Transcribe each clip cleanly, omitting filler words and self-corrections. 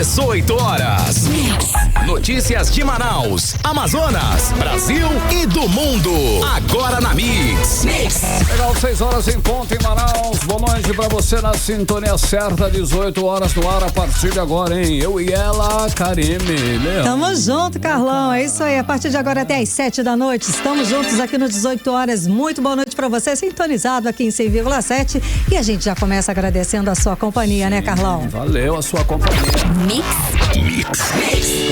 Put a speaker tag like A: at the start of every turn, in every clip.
A: 18 horas. Notícias de Manaus, Amazonas, Brasil e do mundo. Agora na Mix.
B: Legal, 6 horas em ponto em Manaus. Boa noite pra você na sintonia certa, 18 horas no ar a partir de agora, hein? Eu e ela, Karime Leão.
C: Tamo junto, Carlão. É isso aí. A partir de agora até às 7 da noite. Estamos juntos aqui no 18 horas. Muito boa noite pra você, sintonizado aqui em 100,7. E a gente já começa agradecendo a sua companhia, né, Carlão?
B: Valeu a sua companhia.
A: Mix.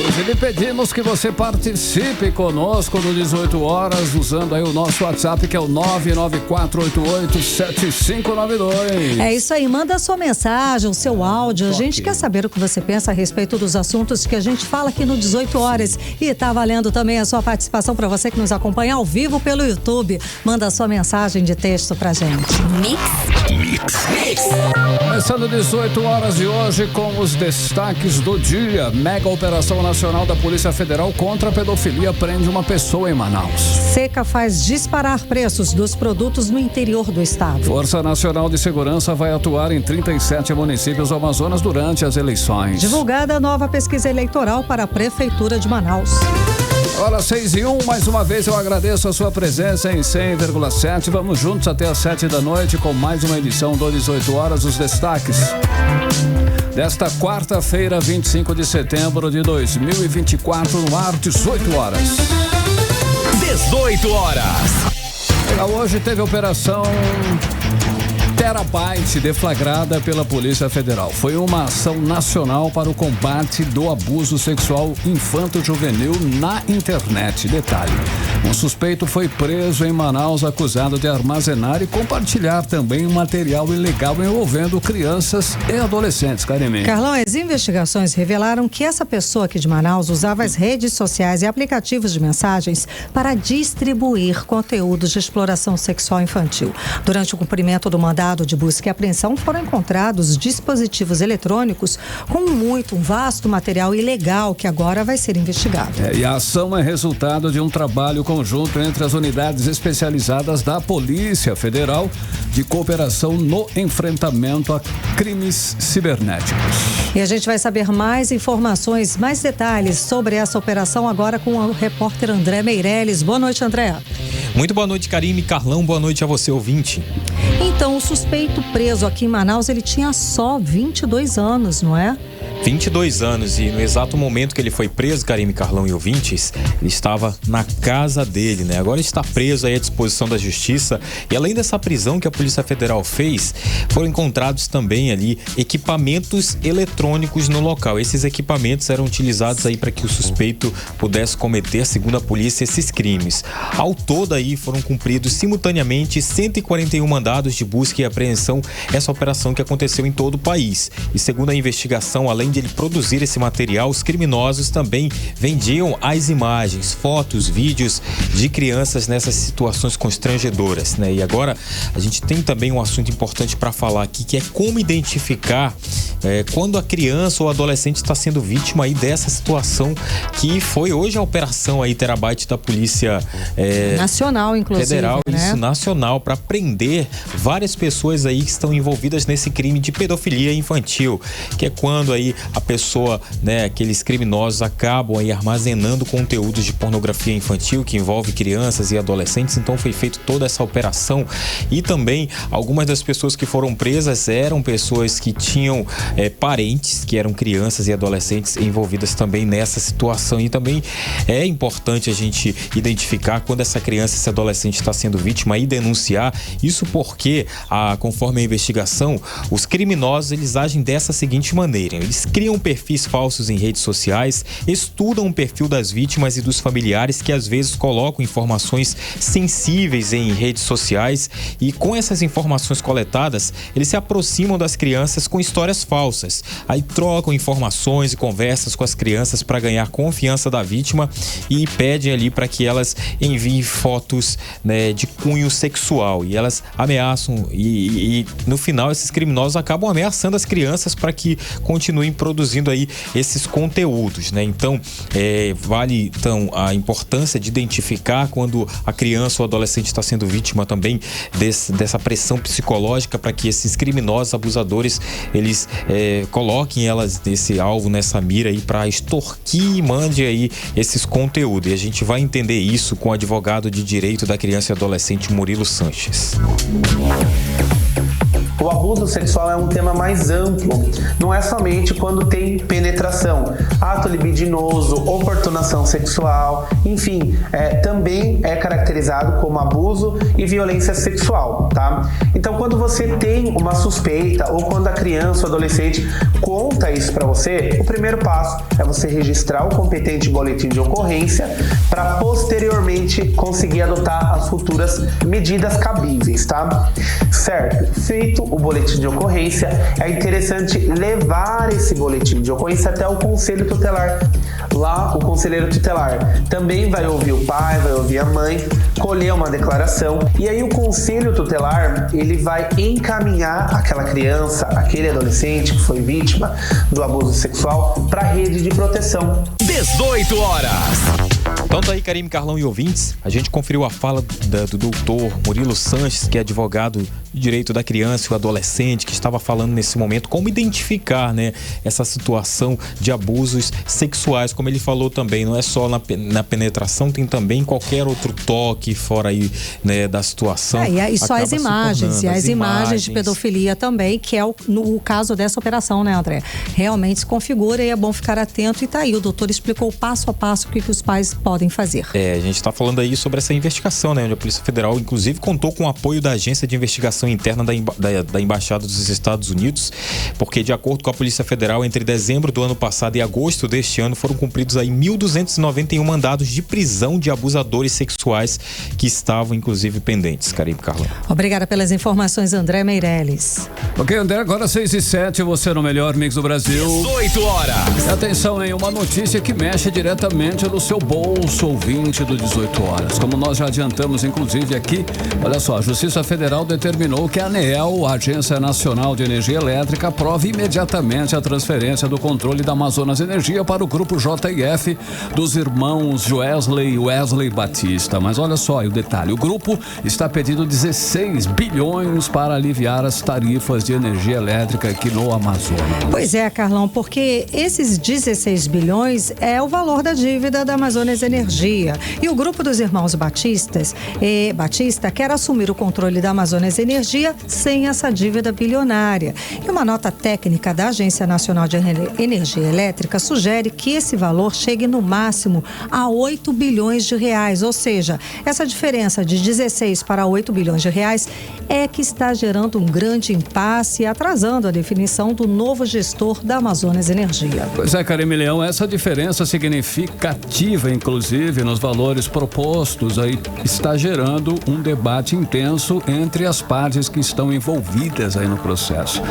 B: Inclusive pedimos que você participe conosco no 18 horas usando aí o nosso WhatsApp, que é o 994887592.
C: É isso aí, manda a sua mensagem, o seu áudio. A gente quer saber o que você pensa a respeito dos assuntos que a gente fala aqui no 18 horas. E tá valendo também a sua participação para você que nos acompanha ao vivo pelo YouTube. Manda a sua mensagem de texto pra gente.
A: Mix.
B: Começando 18 horas de hoje com os destaques do dia. Mega operação nacional da Polícia Federal contra a pedofilia prende uma pessoa em Manaus.
C: Seca faz disparar preços dos produtos no interior do estado.
B: Força Nacional de Segurança vai atuar em 37 municípios do Amazonas durante as eleições.
C: Divulgada a nova pesquisa eleitoral para a Prefeitura de Manaus.
B: Hora 6:01, mais uma vez eu agradeço a sua presença em 100,7. Vamos juntos até às 7 da noite com mais uma edição do 18 horas, os destaques desta quarta-feira, 25 de setembro de 2024, no ar, 18 horas.
A: 18 horas.
B: Hoje teve operação Terabyte deflagrada pela Polícia Federal. Foi uma ação nacional para o combate do abuso sexual infanto-juvenil na internet. Detalhe: um suspeito foi preso em Manaus acusado de armazenar e compartilhar também um material ilegal envolvendo crianças e adolescentes. Karime.
C: Carlão, as investigações revelaram que essa pessoa aqui de Manaus usava as redes sociais e aplicativos de mensagens para distribuir conteúdos de exploração sexual infantil. Durante o cumprimento do mandado de busca e apreensão, foram encontrados dispositivos eletrônicos com um vasto material ilegal que agora vai ser investigado.
B: E a ação é resultado de um trabalho conjunto entre as unidades especializadas da Polícia Federal de cooperação no enfrentamento a crimes cibernéticos.
C: E a gente vai saber mais informações, mais detalhes sobre essa operação agora com o repórter André Meirelles. Boa noite, André.
D: Muito boa noite, Karime, Carlão, boa noite a você, ouvinte.
C: Então, o suspeito preso aqui em Manaus, ele tinha só 22 anos, não é?
D: 22 anos, e no exato momento que ele foi preso, Karime, Carlão e ouvintes, ele estava na casa dele, né? Agora está preso aí à disposição da justiça, e além dessa prisão que a Polícia Federal fez, foram encontrados também ali equipamentos eletrônicos no local. Esses equipamentos eram utilizados aí para que o suspeito pudesse cometer, segundo a polícia, esses crimes. Ao todo aí foram cumpridos simultaneamente 141 mandados de busca e apreensão, essa operação que aconteceu em todo o país. E segundo a investigação, além de ele produzir esse material, os criminosos também vendiam as imagens, fotos, vídeos de crianças nessas situações constrangedoras, né? E agora a gente tem também um assunto importante para falar aqui, que é como identificar quando a criança ou adolescente está sendo vítima aí dessa situação, que foi hoje a operação aí Terabyte da Polícia
C: Nacional, inclusive,
D: Federal,
C: né?
D: isso, nacional, para prender várias pessoas aí que estão envolvidas nesse crime de pedofilia infantil, que é quando aí a pessoa, né, aqueles criminosos acabam aí armazenando conteúdos de pornografia infantil que envolve crianças e adolescentes. Então foi feita toda essa operação, e também algumas das pessoas que foram presas eram pessoas que tinham parentes que eram crianças e adolescentes envolvidas também nessa situação. E também é importante a gente identificar quando essa criança, esse adolescente está sendo vítima e denunciar isso, porque conforme a investigação, os criminosos eles agem dessa seguinte maneira: eles criam perfis falsos em redes sociais, estudam o perfil das vítimas e dos familiares, que às vezes colocam informações sensíveis em redes sociais, e com essas informações coletadas, eles se aproximam das crianças com histórias falsas. Aí trocam informações e conversas com as crianças para ganhar confiança da vítima e pedem ali para que elas enviem fotos, né, de cunho sexual, e elas ameaçam e no final esses criminosos acabam ameaçando as crianças para que continuem produzindo aí esses conteúdos, né? Então, vale então a importância de identificar quando a criança ou adolescente está sendo vítima também dessa pressão psicológica, para que esses criminosos abusadores eles coloquem elas nesse alvo, nessa mira aí, para extorquir e mande aí esses conteúdos. E a gente vai entender isso com o advogado de direito da criança e adolescente Murilo Sanches.
E: O abuso sexual é um tema mais amplo, não é somente quando tem penetração, ato libidinoso, oportunação sexual, enfim, também é caracterizado como abuso e violência sexual, tá? Então, quando você tem uma suspeita ou quando a criança ou adolescente conta isso para você, o primeiro passo é você registrar o competente boletim de ocorrência para posteriormente conseguir adotar as futuras medidas cabíveis, tá? Certo? Feito o boletim de ocorrência, é interessante levar esse boletim de ocorrência até o conselho tutelar. Lá, o conselheiro tutelar também vai ouvir o pai, vai ouvir a mãe, colher uma declaração, e aí o conselho tutelar, ele vai encaminhar aquela criança, aquele adolescente que foi vítima do abuso sexual para a rede de proteção.
A: 18 horas.
D: Então tá aí, Karime, Carlão e ouvintes, a gente conferiu a fala do doutor Murilo Sanches, que é advogado de direito da criança e o adolescente, que estava falando nesse momento como identificar, né, essa situação de abusos sexuais. Como ele falou também, não é só na penetração, tem também qualquer outro toque fora aí, né, da situação.
C: E só as imagens, e as imagens de pedofilia também, que é no caso dessa operação, né, André? Realmente se configura e é bom ficar atento, e tá aí, o doutor explicou passo a passo o que os pais podem fazer.
D: A gente está falando aí sobre essa investigação, né, onde a Polícia Federal, inclusive, contou com o apoio da Agência de Investigação Interna da Embaixada dos Estados Unidos, porque, de acordo com a Polícia Federal, entre dezembro do ano passado e agosto deste ano, foram cumpridos aí 1.291 mandados de prisão de abusadores sexuais que estavam, inclusive, pendentes. Karime, Carlão.
C: Obrigada pelas informações, André Meirelles.
B: Ok, André, agora 6h07, você no melhor mix do Brasil.
A: 18 horas.
B: Atenção, hein? Uma notícia que mexe diretamente no seu bolso, ouvinte do 18 horas. Como nós já adiantamos, inclusive, aqui, olha só, a Justiça Federal determinou que a ANEEL, a Agência Nacional de Energia Elétrica, aprove imediatamente a transferência do controle da Amazonas Energia para o grupo JF dos irmãos Wesley e Wesley Batista. Mas olha só o detalhe, o grupo está pedindo 16 bilhões para aliviar as tarifas de energia elétrica aqui no Amazonas.
C: Pois é, Carlão, porque esses 16 bilhões é o valor da dívida da Amazonas Energia. E o grupo dos irmãos Batista quer assumir o controle da Amazonas Energia sem essa dívida bilionária. E uma nota técnica da Agência Nacional de Energia Elétrica sugere que esse valor chegue no máximo a 8 bilhões de reais. Ou seja, essa diferença de 16 para 8 bilhões de reais é que está gerando um grande impasse e atrasando a definição do novo gestor da Amazonas Energia.
B: Pois é, Karime Leão, essa diferença significativa, inclusive, nos valores propostos, aí está gerando um debate intenso entre as partes que estão envolvidas aí no processo.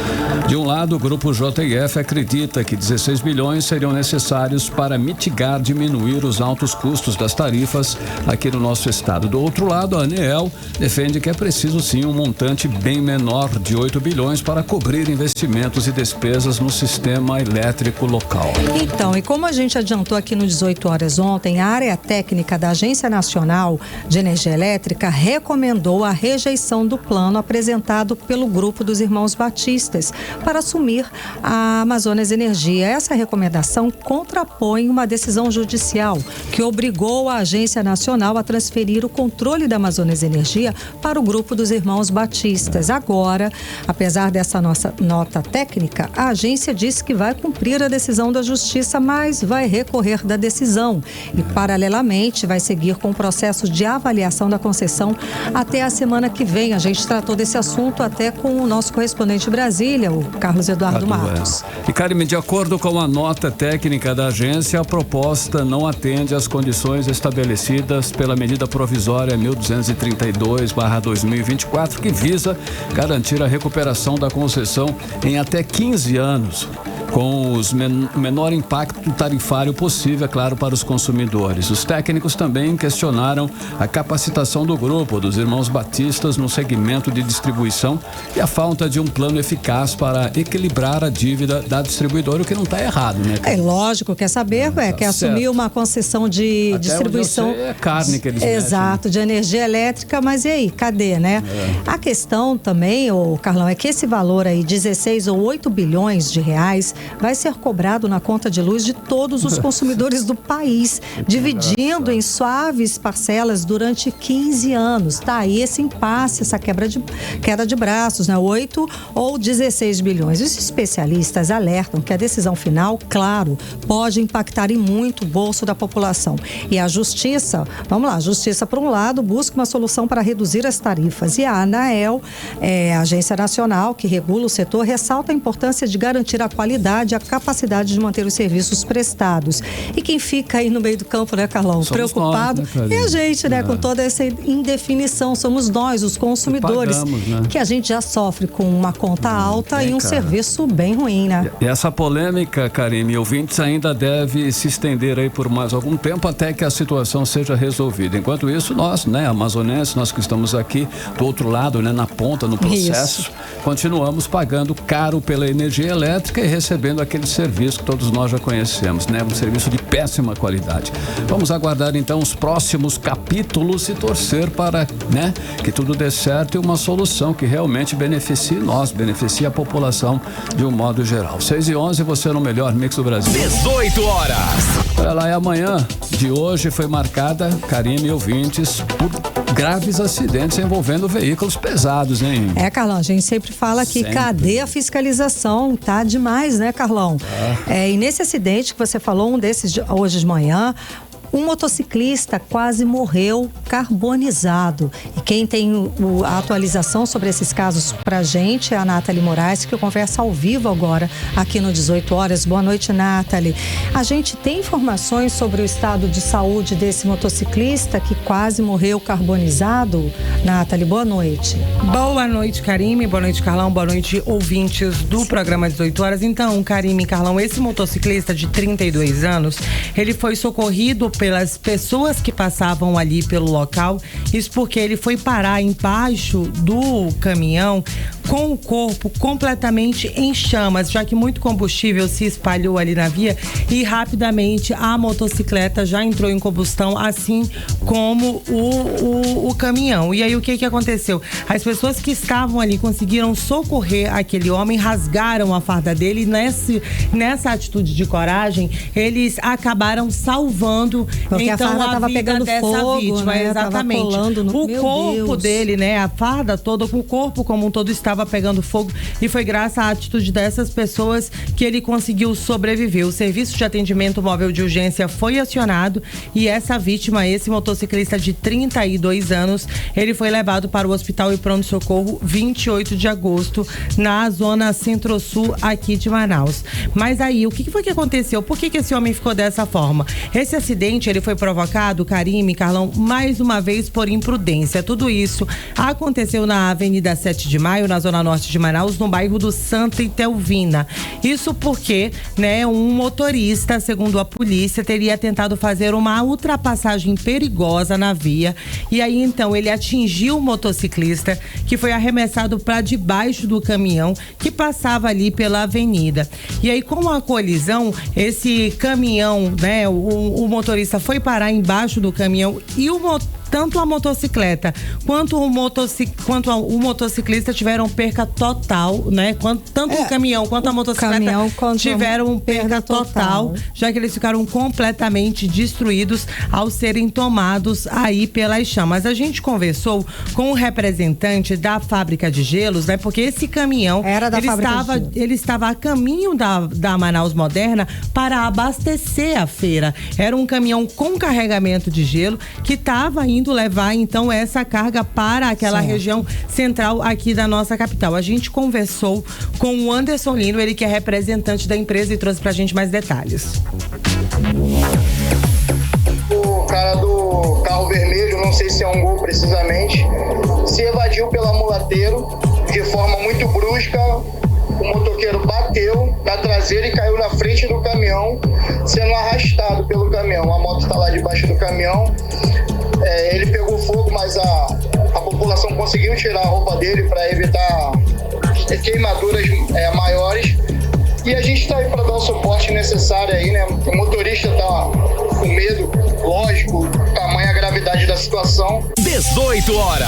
B: De um lado, o grupo JF acredita que 16 bilhões seriam necessários para mitigar, diminuir os altos custos das tarifas aqui no nosso estado. Do outro lado, a ANEEL defende que é preciso sim um montante bem menor de 8 bilhões para cobrir investimentos e despesas no sistema elétrico local.
C: Então, e como a gente adiantou aqui no 18 horas ontem, a área técnica da Agência Nacional de Energia Elétrica recomendou a rejeição do plano apresentado pelo grupo dos irmãos Batistas para assumir a Amazonas Energia. Essa recomendação contrapõe uma decisão judicial que obrigou a Agência Nacional a transferir o controle da Amazonas Energia para o grupo dos irmãos Batistas. Agora, apesar dessa nossa nota técnica, a agência disse que vai cumprir a decisão da Justiça, mas vai recorrer da decisão e, paralelamente, vai seguir com o processo de avaliação da concessão até a semana que vem. A gente tratou desse assunto até com o nosso correspondente em Brasília, o Carlos Eduardo Matos.
B: E, Karime, de acordo com a nota técnica da agência, a proposta não atende às condições estabelecidas pela medida provisória 1232/2024, que visa garantir a recuperação da concessão em até 15 anos, com o menor impacto tarifário possível, é claro, para os consumidores. Os técnicos também questionaram a capacitação do grupo dos irmãos batistas no segmento de distribuição e a falta de um plano eficaz para equilibrar a dívida da distribuidora, o que não está errado, né?
C: É lógico, quer saber, quer assumir uma concessão de
B: até
C: distribuição.
B: É carne que eles
C: exato, de energia elétrica, mas e aí, cadê, né? A questão também, Carlão, é que esse valor aí, 16 ou 8 bilhões de reais, vai ser cobrado na conta de luz de todos os consumidores do país, dividindo em suaves parcelas durante 15 anos. Tá aí esse impasse, essa queda de braços, né? 8 ou 16 bilhões. Os especialistas alertam que a decisão final, claro, pode impactar em muito o bolso da população. E a Justiça, vamos lá, a Justiça, por um lado, busca uma solução para reduzir as tarifas. E a ANAEL, a Agência Nacional que regula o setor, ressalta a importância de garantir a qualidade e a capacidade de manter os serviços prestados. E quem fica aí no meio do campo, né, Carlão?
B: Somos
C: preocupado
B: nós, né,
C: é a gente, né? Com toda essa indefinição. Somos nós, os consumidores,
B: pagamos, né?
C: Que a gente já sofre com uma conta alta e um serviço bem ruim, né?
B: E essa polêmica, Karime, e ouvintes, ainda deve se estender aí por mais algum tempo até que a situação seja resolvida. Enquanto isso, nós, né, amazonenses, nós que estamos aqui do outro lado, né, na ponta, no processo, continuamos pagando caro pela energia elétrica e recebendo aquele serviço que todos nós já conhecemos, né? Um serviço de péssima qualidade. Vamos aguardar então os próximos capítulos e torcer para, né, que tudo dê certo e uma solução que realmente beneficie nós, beneficie a população de um modo geral. 6h11, você no melhor mix do Brasil.
A: 18 horas.
B: Olha lá, e amanhã de hoje foi marcada, Karime e ouvintes, por graves acidentes envolvendo veículos pesados, hein?
C: Carlão, a gente sempre fala que cadê a fiscalização? Tá demais, né, Carlão? E nesse acidente que você falou, um desses hoje de manhã, um motociclista quase morreu carbonizado. E quem tem a atualização sobre esses casos pra gente é a Nathalie Moraes, que conversa ao vivo agora aqui no 18 horas. Boa noite, Nathalie. A gente tem informações sobre o estado de saúde desse motociclista que quase morreu carbonizado? Nathalie, boa noite.
F: Boa noite, Karime. Boa noite, Carlão. Boa noite, ouvintes do programa 18 horas. Então, Karime e Carlão, esse motociclista de 32 anos, ele foi socorrido pelas pessoas que passavam ali pelo local. Isso porque ele foi parar embaixo do caminhão com o corpo completamente em chamas, já que muito combustível se espalhou ali na via e rapidamente a motocicleta já entrou em combustão, assim como o caminhão. E aí o que aconteceu? As pessoas que estavam ali conseguiram socorrer aquele homem, rasgaram a farda dele e nessa atitude de coragem, eles acabaram salvando.
C: Porque
F: então,
C: a farda estava pegando fogo,
F: vítima,
C: né?
F: exatamente. O corpo dele, né? A farda toda, o corpo como um todo estava pegando fogo e foi graças à atitude dessas pessoas que ele conseguiu sobreviver. O serviço de atendimento móvel de urgência foi acionado e essa vítima, esse motociclista de 32 anos, ele foi levado para o hospital e pronto-socorro 28 de agosto, na zona centro-sul aqui de Manaus. Mas aí, o que foi que aconteceu? Por que esse homem ficou dessa forma? Esse acidente, ele foi provocado, Karime, Carlão, mais uma vez por imprudência. Tudo isso aconteceu na Avenida 7 de Maio, na zona norte de Manaus, no bairro do Santa Itelvina. Isso porque, né, um motorista, segundo a polícia, teria tentado fazer uma ultrapassagem perigosa na via e aí então ele atingiu o motociclista, que foi arremessado para debaixo do caminhão que passava ali pela avenida. E aí, com a colisão, esse caminhão, né, o motorista foi parar embaixo do caminhão e tanto a motocicleta quanto o motociclista tiveram perca total, né? Tanto o caminhão quanto a motocicleta tiveram perca total, já que eles ficaram completamente destruídos ao serem tomados aí pelas chamas. A gente conversou com um representante da fábrica de gelos, né? Porque esse caminhão ele estava a caminho da Manaus Moderna para abastecer a feira. Era um caminhão com carregamento de gelo que estava indo levar então essa carga para aquela região central aqui da nossa capital. A gente conversou com o Anderson Lino, ele que é representante da empresa e trouxe pra gente mais detalhes.
G: O cara do carro vermelho, não sei se é um Gol precisamente, se evadiu pela Mulateiro de forma muito brusca, o motoqueiro bateu na traseira e caiu na frente do caminhão, sendo arrastado pelo caminhão. A moto está lá debaixo do caminhão. Ele pegou fogo, mas a população conseguiu tirar a roupa dele para evitar queimaduras maiores. E a gente está aí para dar o suporte necessário aí, né? O motorista está com medo, lógico, tamanha a gravidade da situação.
A: 18 horas.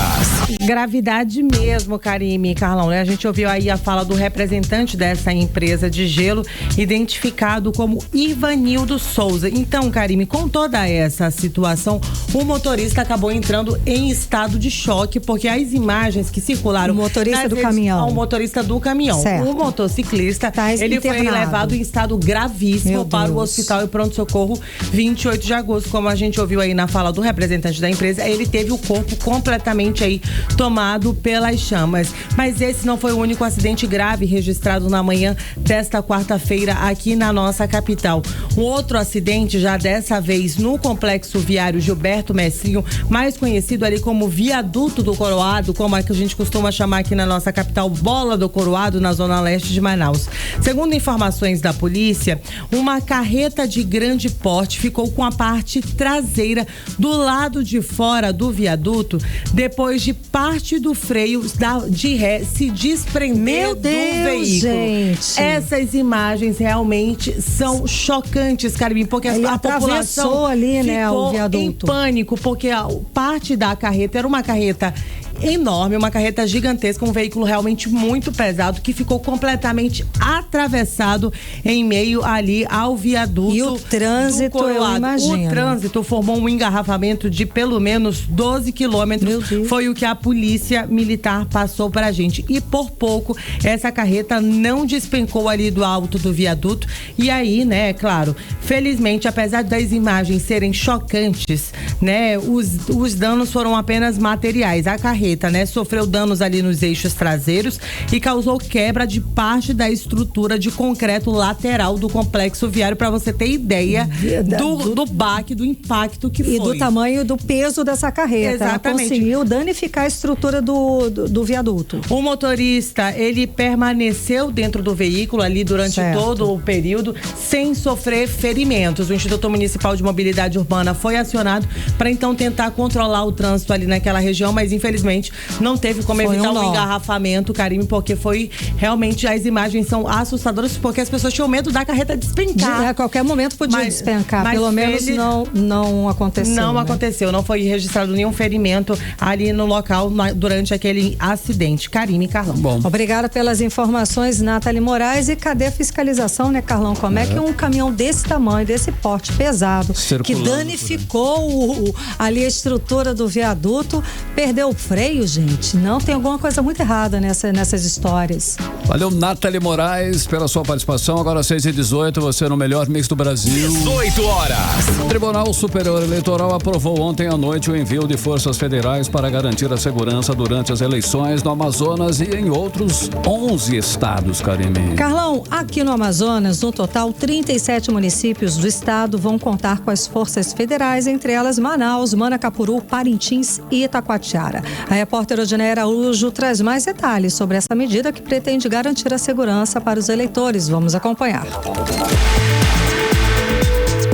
F: Gravidade mesmo, Karime e Carlão, né? A gente ouviu aí a fala do representante dessa empresa de gelo, identificado como Ivanildo Souza. Então, Karime, com toda essa situação, o motorista acabou entrando em estado de choque, porque as imagens que circularam...
C: O motorista do caminhão.
F: O motorista do caminhão.
C: Certo.
F: O motociclista, ele foi levado em estado gravíssimo para o Hospital e Pronto-Socorro 28 de agosto. Como a gente ouviu aí na fala do representante da empresa, ele teve o corpo completamente aí tomado pelas chamas. Mas esse não foi o único acidente grave registrado na manhã desta quarta-feira aqui na nossa capital. Um outro acidente, já dessa vez no complexo viário Gilberto Mestrinho, mais conhecido ali como Viaduto do Coroado, como é que a gente costuma chamar aqui na nossa capital, Bola do Coroado, na zona leste de Manaus. Segundo informações da polícia, uma carreta de grande porte ficou com a parte traseira do lado de fora do viaduto depois de parte do freio de ré se desprender do veículo.
C: Gente.
F: Essas imagens realmente são chocantes, Carmen, porque a população
C: ali,
F: ficou,
C: né, o viaduto,
F: em pânico, porque a parte da carreta era uma carreta enorme, uma carreta gigantesca, um veículo realmente muito pesado que ficou completamente atravessado em meio ali ao viaduto.
C: E o trânsito, eu imagino.
F: O trânsito formou um engarrafamento de pelo menos 12 quilômetros. Foi o que a polícia militar passou pra gente. E por pouco, essa carreta não despencou ali do alto do viaduto. E aí, né, claro, felizmente, apesar das imagens serem chocantes, né, os danos foram apenas materiais. A carreta, né, sofreu danos ali nos eixos traseiros e causou quebra de parte da estrutura de concreto lateral do complexo viário, para você ter ideia do baque, do impacto que foi.
C: E do tamanho, do peso dessa carreta.
F: Exatamente.
C: Ela conseguiu danificar a estrutura do viaduto.
F: O motorista, ele permaneceu dentro do veículo ali durante todo o período sem sofrer ferimentos. O Instituto Municipal de Mobilidade Urbana foi acionado para então tentar controlar o trânsito ali naquela região, mas infelizmente não teve como evitar um engarrafamento, Karime, porque foi realmente, as imagens são assustadoras, porque as pessoas tinham medo da carreta despencar.
C: A qualquer momento podia despencar, pelo menos não aconteceu.
F: Não aconteceu, não foi registrado nenhum ferimento ali no local durante aquele acidente. Karime e Carlão.
C: Bom. Obrigada pelas informações, Nathalie Moraes. E cadê a fiscalização, né, Carlão? Como é que um caminhão desse tamanho, desse porte pesado, que danificou ali a estrutura do viaduto, perdeu o freio, gente? Não, tem alguma coisa muito errada nessas histórias.
B: Valeu, Nathalie Moraes, pela sua participação. Agora 6h18, você no melhor mix do Brasil.
A: 18 horas.
B: O Tribunal Superior Eleitoral aprovou ontem à noite o envio de forças federais para garantir a segurança durante as eleições no Amazonas e em outros 11 estados, Karime.
C: Carlão, aqui no Amazonas, no total, 37 municípios do estado vão contar com as forças federais, entre elas Manaus, Manacapuru, Parintins e Itacoatiara. A repórter Odineia Araújo traz mais detalhes sobre essa medida que pretende garantir a segurança para os eleitores. Vamos acompanhar.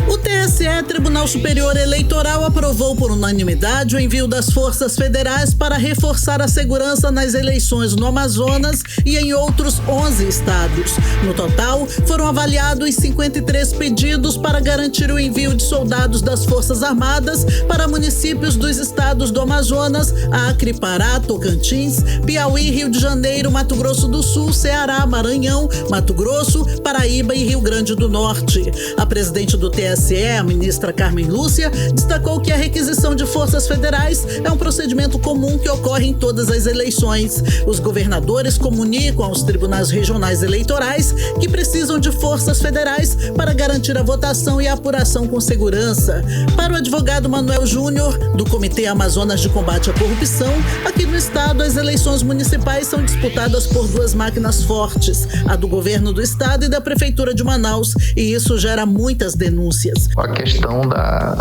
H: O TSE, Tribunal Superior Eleitoral, aprovou por unanimidade o envio das forças federais para reforçar a segurança nas eleições no Amazonas e em outros 11 estados. No total, foram avaliados 53 pedidos para garantir o envio de soldados das Forças Armadas para municípios dos estados do Amazonas, Acre, Pará, Tocantins, Piauí, Rio de Janeiro, Mato Grosso do Sul, Ceará, Maranhão, Mato Grosso, Paraíba e Rio Grande do Norte. A presidente do TSE, a ministra Carmen Lúcia, destacou que a requisição de forças federais é um procedimento comum que ocorre em todas as eleições. Os governadores comunicam aos tribunais regionais eleitorais que precisam de forças federais para garantir a votação e a apuração com segurança. Para o advogado Manuel Júnior, do Comitê Amazonas de Combate à Corrupção, aqui no estado as eleições municipais são disputadas por duas máquinas fortes, a do governo do estado e da prefeitura de Manaus, e isso gera muitas denúncias.
I: a questão da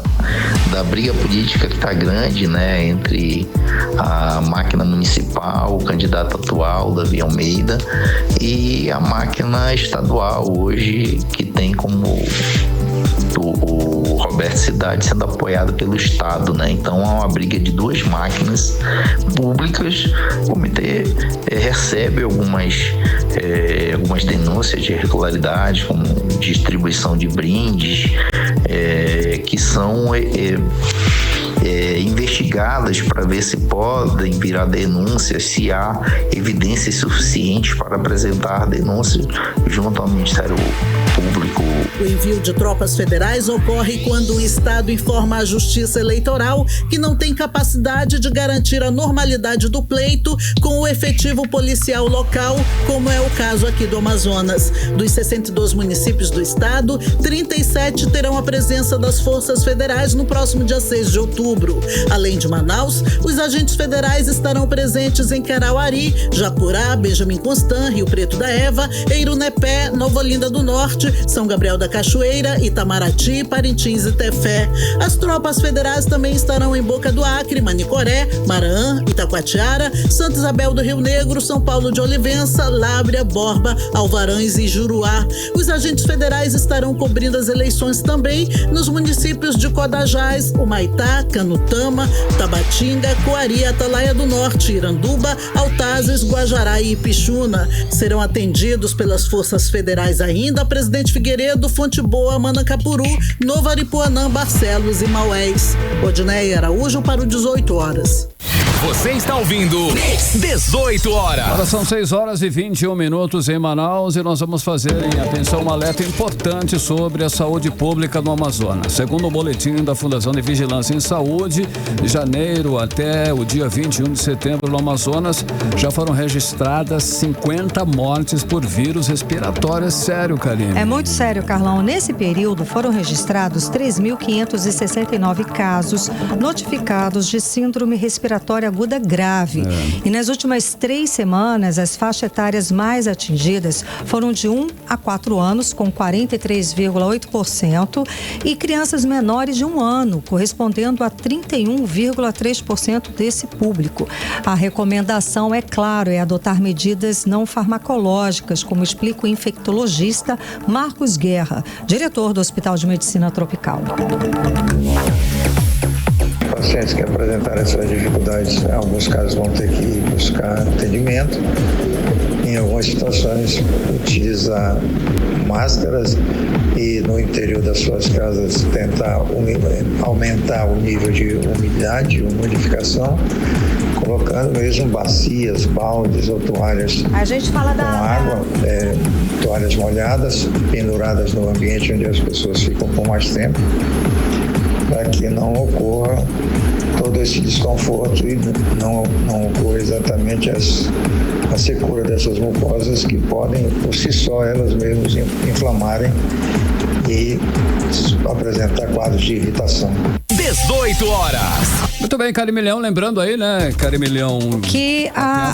I: briga política que está grande, né, entre a máquina municipal, o candidato atual, Davi Almeida, e a máquina estadual hoje, que tem como o Roberto Cidade sendo apoiado pelo Estado, né? Então há uma briga de duas máquinas públicas. O comitê recebe algumas denúncias de irregularidades, como distribuição de brindes, que são investigadas para ver se podem virar denúncias, se há evidências suficientes para apresentar denúncias junto ao Ministério Público.
H: O envio de tropas federais ocorre quando o Estado informa à Justiça Eleitoral que não tem capacidade de garantir a normalidade do pleito com o efetivo policial local, como é o caso aqui do Amazonas. Dos 62 municípios do estado, 37 terão a presença das forças federais no próximo dia 6 de outubro. Além de Manaus, os agentes federais estarão presentes em Carauari, Japurá, Benjamin Constant, Rio Preto da Eva, Eirunepé, Nova Olinda do Norte, São Gabriel da Cachoeira, Itamaraty, Parintins e Tefé. As tropas federais também estarão em Boca do Acre, Manicoré, Maraã, Itacoatiara, Santa Isabel do Rio Negro, São Paulo de Olivença, Lábrea, Borba, Alvarães e Juruá. Os agentes federais estarão cobrindo as eleições também nos municípios de Codajás, Humaitá, Canutama, Tabatinga, Coari, Atalaia do Norte, Iranduba, Altazes, Guajará e Ipixuna. Serão atendidos pelas forças federais ainda Presidente Figueiredo, Fonte Boa, Manacapuru, Novo Aripuanã, Barcelos e Maués. Odneia Araújo para o 18 horas.
A: Você está ouvindo 18 horas.
B: Agora são 6h21 em Manaus e nós vamos fazer, atenção, um alerta importante sobre a saúde pública no Amazonas. Segundo o boletim da Fundação de Vigilância em Saúde, de janeiro até o dia 21 de setembro no Amazonas, já foram registradas 50 mortes por vírus respiratório. É sério, Karine?
C: É muito sério, Carlão. Nesse período foram registrados 3.569 casos notificados de síndrome respiratória aguda grave. E nas últimas 3 semanas, as faixas etárias mais atingidas foram de 1 a 4 anos, com 43,8%, e crianças menores de 1 ano, correspondendo a 31,3% desse público. A recomendação, é claro, é adotar medidas não farmacológicas, como explica o infectologista Marcos Guerra, diretor do Hospital de Medicina Tropical.
J: Pacientes que apresentarem essas dificuldades, em alguns casos vão ter que buscar atendimento. Em algumas situações, utilizar máscaras e no interior das suas casas tentar aumentar o nível de umidade, umidificação, colocando mesmo bacias, baldes ou toalhas com água, toalhas molhadas, penduradas no ambiente onde as pessoas ficam por mais tempo, para que não ocorra todo esse desconforto e não ocorra exatamente a secura dessas mucosas, que podem, por si só, elas mesmas inflamarem e apresentar quadros de irritação.
A: 18 horas.
B: Muito bem, Carimilhão, lembrando aí, né, Carimilhão,
C: que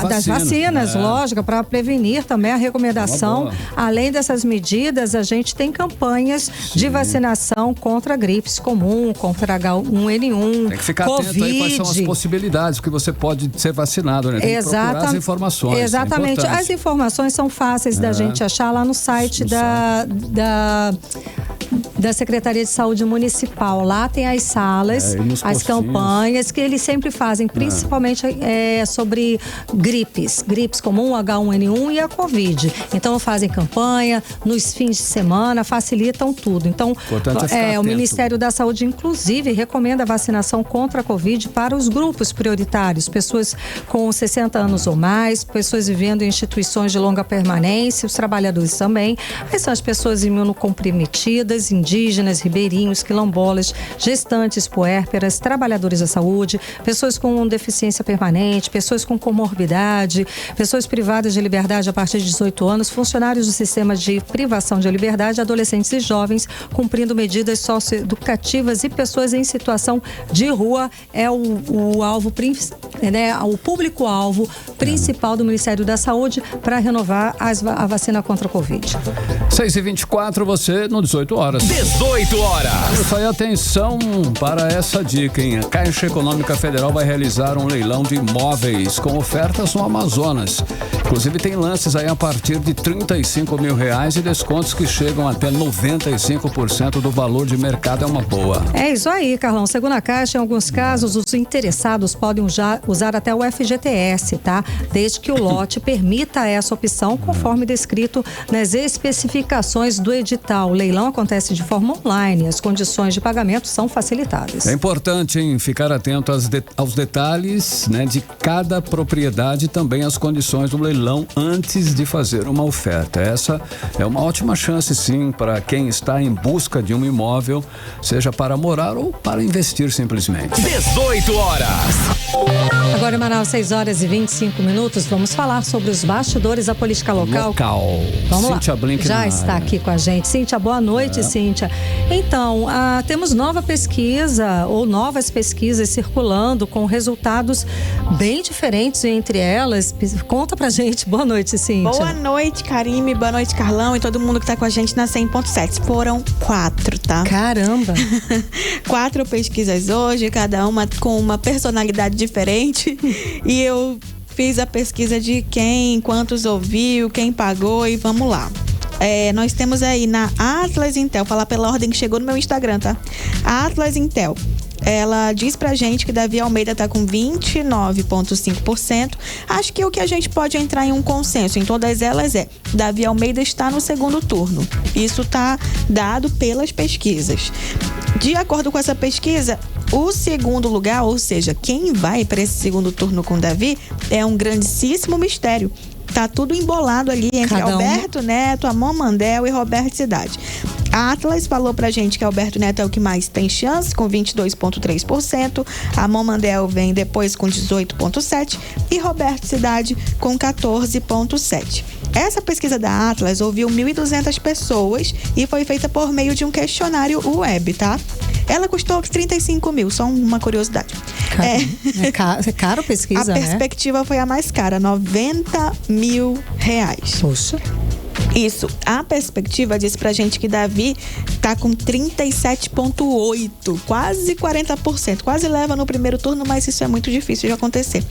C: das vacinas, lógico, para prevenir também a recomendação. Além dessas medidas, a gente tem campanhas de vacinação contra gripes comum, contra H1N1,
B: tem que ficar
C: COVID.
B: atento aí quais são as possibilidades que você pode ser vacinado, né? Tem que procurar as informações.
C: Exatamente. As informações são fáceis da gente achar lá no site da Secretaria de Saúde Municipal. Lá tem as salas, as campanhas que eles sempre fazem, principalmente sobre gripes comum, H1N1 e a Covid. Então fazem campanha nos fins de semana, facilitam tudo. Então o Ministério da Saúde, inclusive, recomenda a vacinação contra a Covid para os grupos prioritários, pessoas com 60 anos ou mais, pessoas vivendo em instituições de longa permanência, os trabalhadores também. Aí são as pessoas imunocomprometidas, indígenas, ribeirinhos, quilombolas, gestantes, puérperas, trabalhadores da saúde, pessoas com deficiência permanente, pessoas com comorbidade, pessoas privadas de liberdade a partir de 18 anos, funcionários do sistema de privação de liberdade, adolescentes e jovens cumprindo medidas socioeducativas e pessoas em situação de rua. É o alvo, né, o público-alvo principal do Ministério da Saúde para renovar a vacina contra a Covid.
B: 6h24, você no 18 horas.
A: 18 horas.
B: Isso aí, atenção para essa dica, hein? A Caixa Econômica Federal vai realizar um leilão de imóveis com ofertas no Amazonas. Inclusive tem lances aí a partir de R$35 mil e descontos que chegam até 95% do valor de mercado. É uma boa.
C: É isso aí, Carlão. Segundo a Caixa, em alguns casos, os interessados podem usar até o FGTS, tá? Desde que o lote permita essa opção, conforme descrito nas especificações do edital. O leilão acontece de forma online. As condições de pagamento são facilitadas.
B: É importante, hein, ficar atento aos detalhes, né, de cada propriedade e também as condições do leilão antes de fazer uma oferta. Essa é uma ótima chance, sim, para quem está em busca de um imóvel, seja para morar ou para investir simplesmente.
A: 18 horas.
C: Agora em Manaus, 6h25. Vamos falar sobre os bastidores da política local. Vamos
B: Cíntia
C: lá.
B: Blink
C: Já está aqui com a gente. Cíntia, boa noite, Cíntia. Então, temos nova pesquisa ou novas pesquisas circulando com resultados bem diferentes entre elas. Conta pra gente. Boa noite, Cíntia.
K: Boa noite, Karime. Boa noite, Carlão e todo mundo que tá com a gente na 100.7. Foram 4, tá?
C: Caramba!
K: 4 pesquisas hoje, cada uma com uma personalidade diferente. E eu fiz a pesquisa de quantos ouviu, quem pagou e vamos lá. Nós temos aí na Atlas Intel, falar pela ordem que chegou no meu Instagram, tá? A Atlas Intel, ela diz pra gente que Davi Almeida tá com 29,5%. Acho que o que a gente pode entrar em um consenso em todas elas Davi Almeida está no segundo turno. Isso tá dado pelas pesquisas. De acordo com essa pesquisa, o segundo lugar, ou seja, quem vai para esse segundo turno com Davi, é um grandíssimo mistério. Tá tudo embolado ali entre Alberto Neto, Amon Mandel e Roberto Cidade. A Atlas falou pra gente que Alberto Neto é o que mais tem chance, com 22,3%. Amon Mandel vem depois com 18,7% e Roberto Cidade com 14,7%. Essa pesquisa da Atlas ouviu 1.200 pessoas e foi feita por meio de um questionário web, tá? Ela custou 35 mil, só uma curiosidade.
C: É caro a pesquisa,
K: A perspectiva foi a mais cara, R$90 mil.
C: Poxa.
K: Isso, a perspectiva diz pra gente que Davi tá com 37,8%, quase 40%, quase leva no primeiro turno, mas isso é muito difícil de acontecer.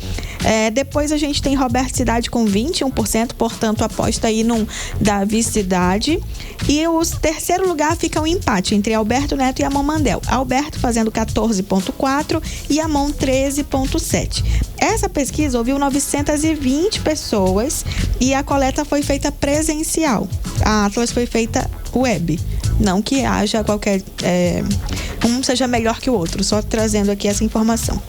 K: Depois a gente tem Roberto Cidade com 21%, portanto aposta aí num Davi Cidade. E o terceiro lugar fica um empate entre Alberto Neto e Amon Mandel. Alberto fazendo 14,4% e Amon 13,7%. Essa pesquisa ouviu 920 pessoas e a coleta foi feita presencial. A Atlas foi feita web. Não que haja qualquer... um seja melhor que o outro, só trazendo aqui essa informação.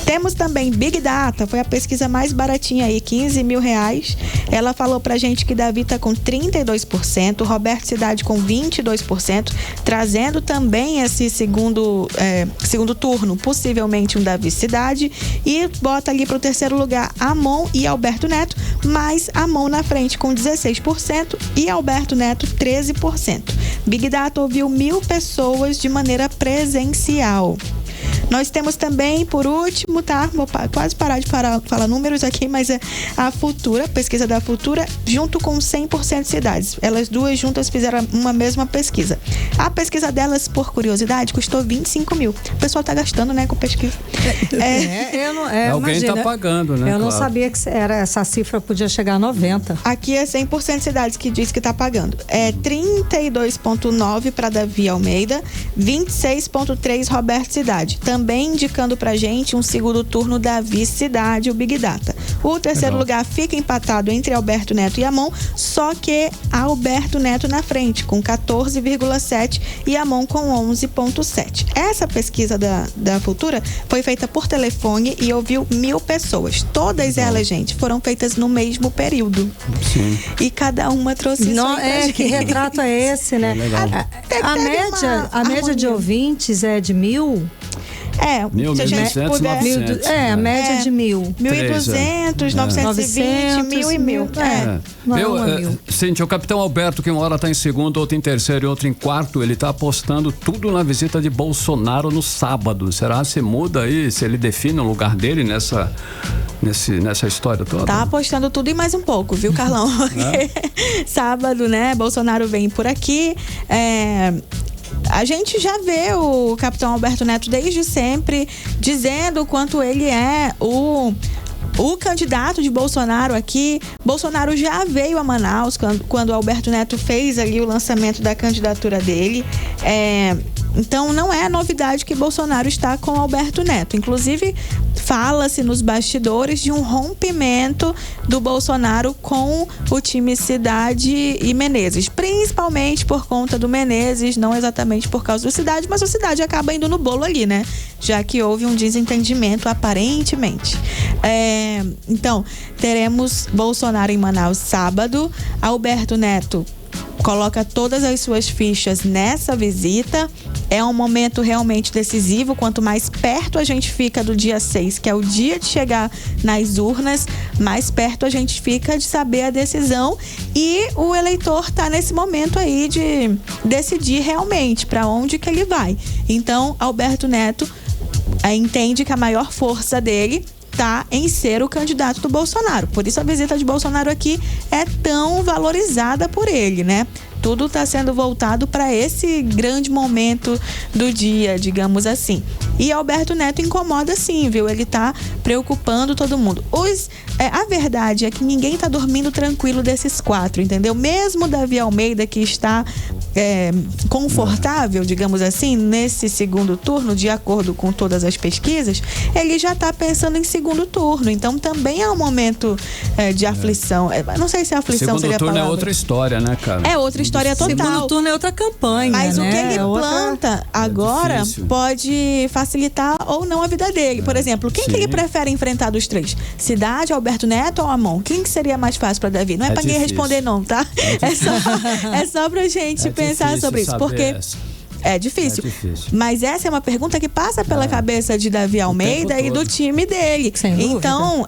K: Temos também Big Data, foi a pesquisa mais baratinha aí, R$15 mil. Ela falou pra gente que Davi tá com 32%, Roberto Cidade com 22%, trazendo também esse segundo turno, possivelmente um Davi Cidade, e bota ali pro terceiro lugar Amon e Alberto Neto, mais Amon na frente com 16% e Alberto Neto 13%. Big Data ouviu 1.000 pessoas de maneira presencial. Nós temos também, por último, tá? Vou quase parar de falar números aqui, mas é a Futura, pesquisa da Futura, junto com 100% de cidades. Elas duas juntas fizeram uma mesma pesquisa. A pesquisa delas, por curiosidade, custou 25 mil. O pessoal tá gastando, né, com pesquisa.
B: Alguém tá pagando, né?
C: Eu não sabia que essa cifra podia chegar a 90.
K: Aqui é 100% de cidades que diz que tá pagando. É 32,9 para Davi Almeida, 26,3 Roberto Cidade. Também indicando pra gente um segundo turno Davi Cidade, o Big Data. O terceiro lugar fica empatado entre Alberto Neto e Amon, só que Alberto Neto na frente, com 14,7 e Amon com 11,7. Essa pesquisa da Futura foi feita por telefone e ouviu 1.000 pessoas. Todas elas, gente, foram feitas no mesmo período.
B: Sim.
K: E cada uma trouxe
C: que retrato é esse, né? A média de ouvintes é de 1.000?
K: Se a gente puder...
C: a média de 1.000.
K: 1.200, 920, 1.000 e 1.000.
B: Cíntia, o capitão Alberto, que uma hora tá em segundo, outra em terceiro e outra em quarto, ele tá apostando tudo na visita de Bolsonaro no sábado. Será que se muda aí, se ele define o lugar dele nessa história toda?
K: Tá apostando tudo e mais um pouco, viu, Carlão? Sábado, né, Bolsonaro vem por aqui, a gente já vê o capitão Alberto Neto desde sempre dizendo o quanto ele é o candidato de Bolsonaro aqui. Bolsonaro já veio a Manaus quando o Alberto Neto fez ali o lançamento da candidatura dele. Então não é novidade que Bolsonaro está com Alberto Neto. Inclusive, fala-se nos bastidores de um rompimento do Bolsonaro com o time Cidade e Menezes. Principalmente por conta do Menezes, não exatamente por causa do Cidade, mas o Cidade acaba indo no bolo ali, né? Já que houve um desentendimento, aparentemente. Então, teremos Bolsonaro em Manaus sábado. Alberto Neto coloca todas as suas fichas nessa visita. É um momento realmente decisivo. Quanto mais perto a gente fica do dia 6, que é o dia de chegar nas urnas, mais perto a gente fica de saber a decisão. E o eleitor está nesse momento aí de decidir realmente para onde que ele vai. Então, Alberto Neto entende que a maior força dele está em ser o candidato do Bolsonaro. Por isso a visita de Bolsonaro aqui é tão valorizada por ele, né? Tudo está sendo voltado para esse grande momento do dia, digamos assim. E Alberto Neto incomoda sim, viu? Ele está preocupando todo mundo. A verdade é que ninguém está dormindo tranquilo desses 4, entendeu? Mesmo Davi Almeida, que está confortável, digamos assim, nesse segundo turno, de acordo com todas as pesquisas, ele já está pensando em segundo turno. Então também é um momento de aflição. Não sei se a aflição seria a palavra.
B: Segundo turno é outra história, né, cara?
K: É outra história total.
F: Segundo turno é outra campanha,
K: mas
F: né?
K: o que ele planta agora pode facilitar ou não a vida dele. Por exemplo, quem que ele prefere enfrentar dos 3? Cidade, Alberto Neto ou Amon? Quem que seria mais fácil para Davi? Não é para ninguém responder não, tá? É só pra gente pensar sobre isso, porque é difícil. Mas essa é uma pergunta que passa pela cabeça de Davi Almeida e do time dele. Então,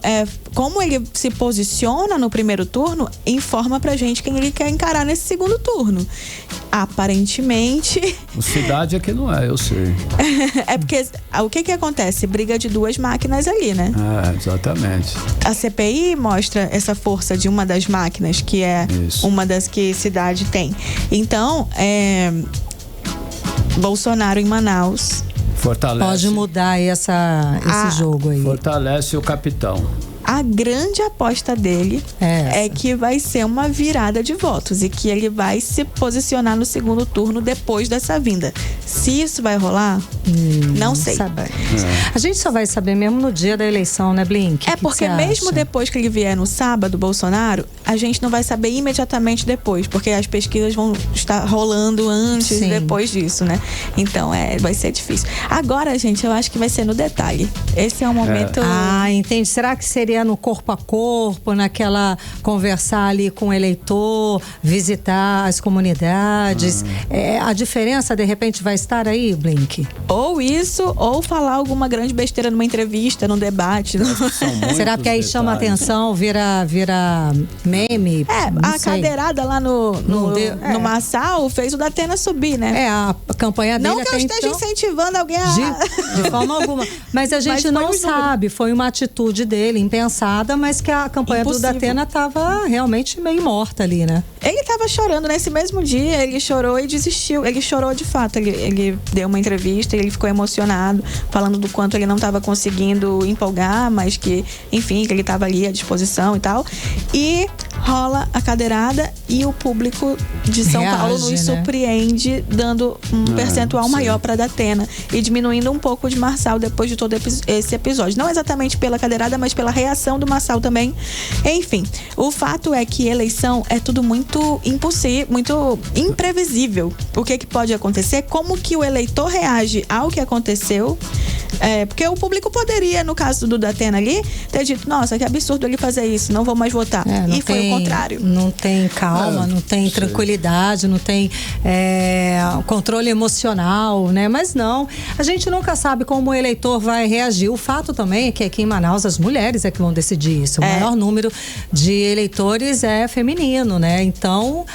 K: como ele se posiciona no primeiro turno, informa pra gente quem ele quer encarar nesse segundo turno. Aparentemente...
B: O Cidade é que não é, eu sei.
K: É porque o que acontece? Briga de 2 máquinas ali, né?
B: Exatamente.
K: A CPI mostra essa força de uma das máquinas, que é uma das que Cidade tem. Então, Bolsonaro em Manaus
B: fortalece.
C: Pode mudar esse jogo aí.
B: Fortalece o capitão.
K: A grande aposta dele é que vai ser uma virada de votos e que ele vai se posicionar no segundo turno depois dessa vinda. Se isso vai rolar, não sei.
C: A gente só vai saber mesmo no dia da eleição, né, Blink?
K: Porque mesmo depois que ele vier no sábado, Bolsonaro, a gente não vai saber imediatamente depois, porque as pesquisas vão estar rolando antes e depois disso, né? Então, vai ser difícil. Agora, gente, eu acho que vai ser no detalhe. Esse é um momento...
C: Entendi. Será que seria no corpo a corpo, naquela conversar ali com o eleitor, visitar as comunidades? A diferença, de repente, vai estar aí, Blink?
K: Ou isso, ou falar alguma grande besteira numa entrevista, num debate.
C: Será que aí chama atenção, vira meme?
K: A cadeirada lá no Marçal fez o Datena subir, né?
C: A campanha dele
K: não que eu esteja incentivando alguém
C: de forma alguma. Mas a gente não sabe. Foi uma atitude dele, impensada, mas que a campanha do Datena estava realmente meio morta ali, né?
K: Ele estava chorando nesse mesmo dia, ele chorou e desistiu. Ele chorou de fato, ele deu uma entrevista e ele ficou emocionado, falando do quanto ele não estava conseguindo empolgar, mas que, enfim, que ele estava ali à disposição e tal. E rola a cadeirada e o público de São Paulo nos surpreende, dando um percentual maior para Datena e diminuindo um pouco de Marçal depois de todo esse episódio. Não exatamente pela cadeirada, mas pela reação do Marçal também. Enfim, o fato é que eleição é tudo muito impossível, muito imprevisível. O que pode acontecer, como que o eleitor reage ao que aconteceu. Porque o público poderia, no caso do Datena ali, ter dito, nossa, que absurdo ele fazer isso, não vou mais votar. E foi o contrário.
C: Não tem calma, não tem tranquilidade, não tem controle emocional, né? Mas não, a gente nunca sabe como o eleitor vai reagir. O fato também é que aqui em Manaus as mulheres é que vão decidir isso. O maior número de eleitores é feminino, né? Então,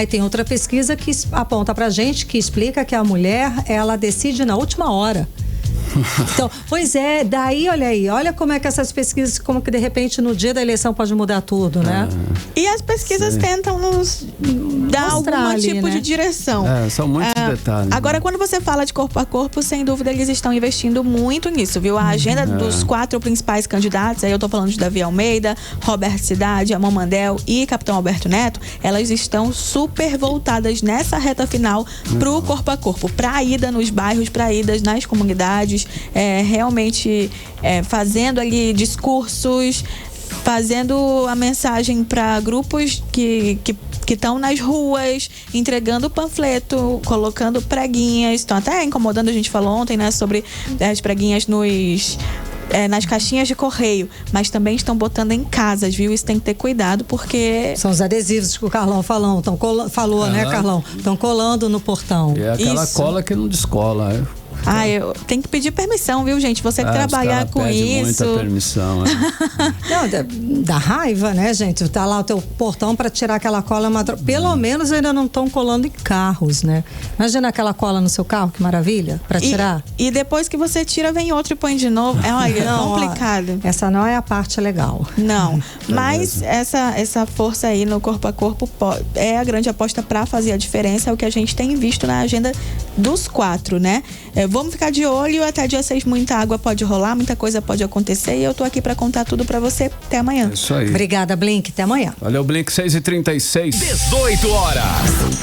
C: tem outra pesquisa que aponta pra gente, que explica que a mulher, ela decide na última hora. Então, pois é, daí olha aí, olha como é que essas pesquisas, como que de repente no dia da eleição pode mudar tudo, né?
K: E as pesquisas tentam nos dar algum tipo de direção.
B: São muitos detalhes.
K: Agora, quando você fala de corpo a corpo, sem dúvida eles estão investindo muito nisso, viu? A agenda dos 4 principais candidatos, aí eu tô falando de Davi Almeida, Roberto Cidade, Amon Mandel e Capitão Alberto Neto, elas estão super voltadas nessa reta final pro corpo a corpo, pra ida nos bairros, pra idas nas comunidades, realmente fazendo ali discursos, fazendo a mensagem para grupos que estão nas ruas, entregando panfleto, colocando preguinhas, estão até incomodando, a gente falou ontem, né, sobre as preguinhas nas caixinhas de correio, mas também estão botando em casas, viu? Isso tem que ter cuidado, porque...
C: São os adesivos que o Carlão falou, né, Carlão? Estão colando no portão.
B: E é aquela cola que não descola,
K: eu tenho que pedir permissão, viu, gente? Você que trabalhar com isso.
B: Muita permissão,
C: Não, dá raiva, né, gente? Tá lá o teu portão para tirar aquela cola. Pelo menos ainda não estão colando em carros, né? Imagina aquela cola no seu carro, que maravilha, para tirar.
K: E depois que você tira, vem outro e põe de novo. É complicado.
C: Essa não é a parte legal.
K: Não, mas essa força aí no corpo a corpo é a grande aposta para fazer a diferença, é o que a gente tem visto na agenda dos 4, né? Vamos ficar de olho, até dia 6 muita água pode rolar, muita coisa pode acontecer, e eu tô aqui pra contar tudo pra você. Até amanhã.
B: Isso aí.
C: Obrigada, Blink. Até amanhã.
B: Valeu, Blink. 6h36.
A: 18 horas.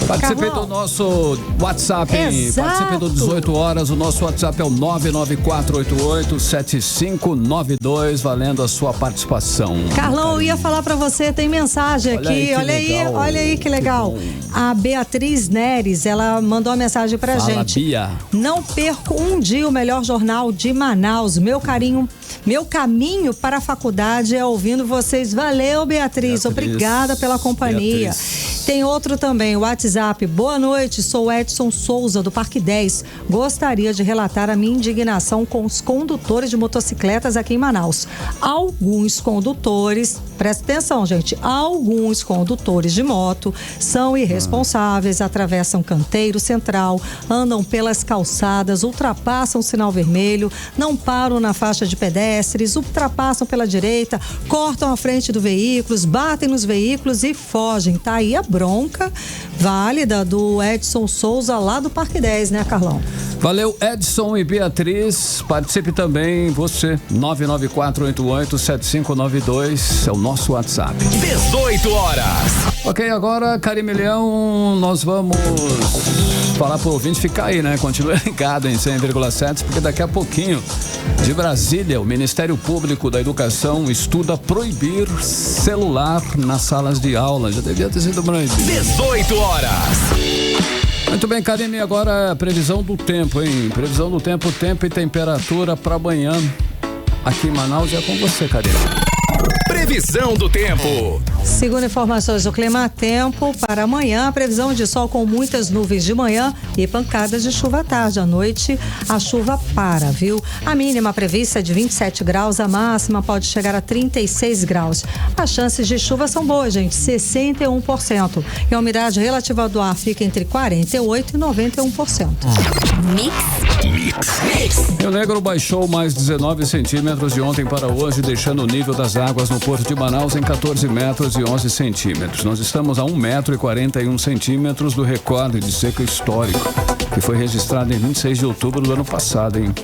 B: Participe do nosso WhatsApp. Participe do 18 horas. O nosso WhatsApp é o 994887592, valendo a sua participação.
C: Carlão, eu ia falar pra você, tem mensagem aqui. Olha aí que legal. A Beatriz Neres, ela mandou uma mensagem pra gente.
B: Bia.
C: Não perco um dia o melhor jornal de Manaus. Meu caminho para a faculdade é ouvindo vocês. Valeu, Beatriz. Obrigada pela companhia. Beatriz. Tem outro também, o WhatsApp. Boa noite, sou Edson Souza, do Parque 10. Gostaria de relatar a minha indignação com os condutores de motocicletas aqui em Manaus. Alguns condutores, presta atenção, gente, alguns condutores de moto são irresponsáveis, atravessam canteiro central, andam pelas calçadas, ultrapassam o sinal vermelho, não param na faixa de pedestres, ultrapassam pela direita, cortam a frente do veículo, batem nos veículos e fogem. Tá aí a bronca válida do Edson Souza, lá do Parque 10, né, Carlão?
B: Valeu, Edson e Beatriz. Participe também você, 994887592, é o nosso WhatsApp.
A: 18 horas.
B: Ok, agora, Karime Leão, nós vamos falar pro ouvinte ficar aí, né? Continua ligado em 100,7, porque daqui a pouquinho, de Brasília, o Ministério Público da Educação estuda proibir celular nas salas de aula. Já devia ter sido proibido.
A: 18 horas.
B: Muito bem, Karime, agora a previsão do tempo, hein? Previsão do tempo e temperatura para amanhã aqui em Manaus. É com você, Karime.
A: Previsão do tempo.
C: Segundo informações do Clima Tempo, para amanhã, a previsão de sol com muitas nuvens de manhã e pancadas de chuva à tarde. À noite, a chuva para, viu? A mínima prevista é de 27 graus, a máxima pode chegar a 36 graus. As chances de chuva são boas, gente, 61%. E a umidade relativa do ar fica entre 48% e 91%.
A: Mix.
B: Rio Negro baixou mais 19 centímetros de ontem para hoje, deixando o nível das águas no Porto de Manaus em 14 metros e 11 centímetros. Nós estamos a 1 metro e 41 centímetros do recorde de seca histórico, que foi registrado em 26 de outubro do ano passado, hein?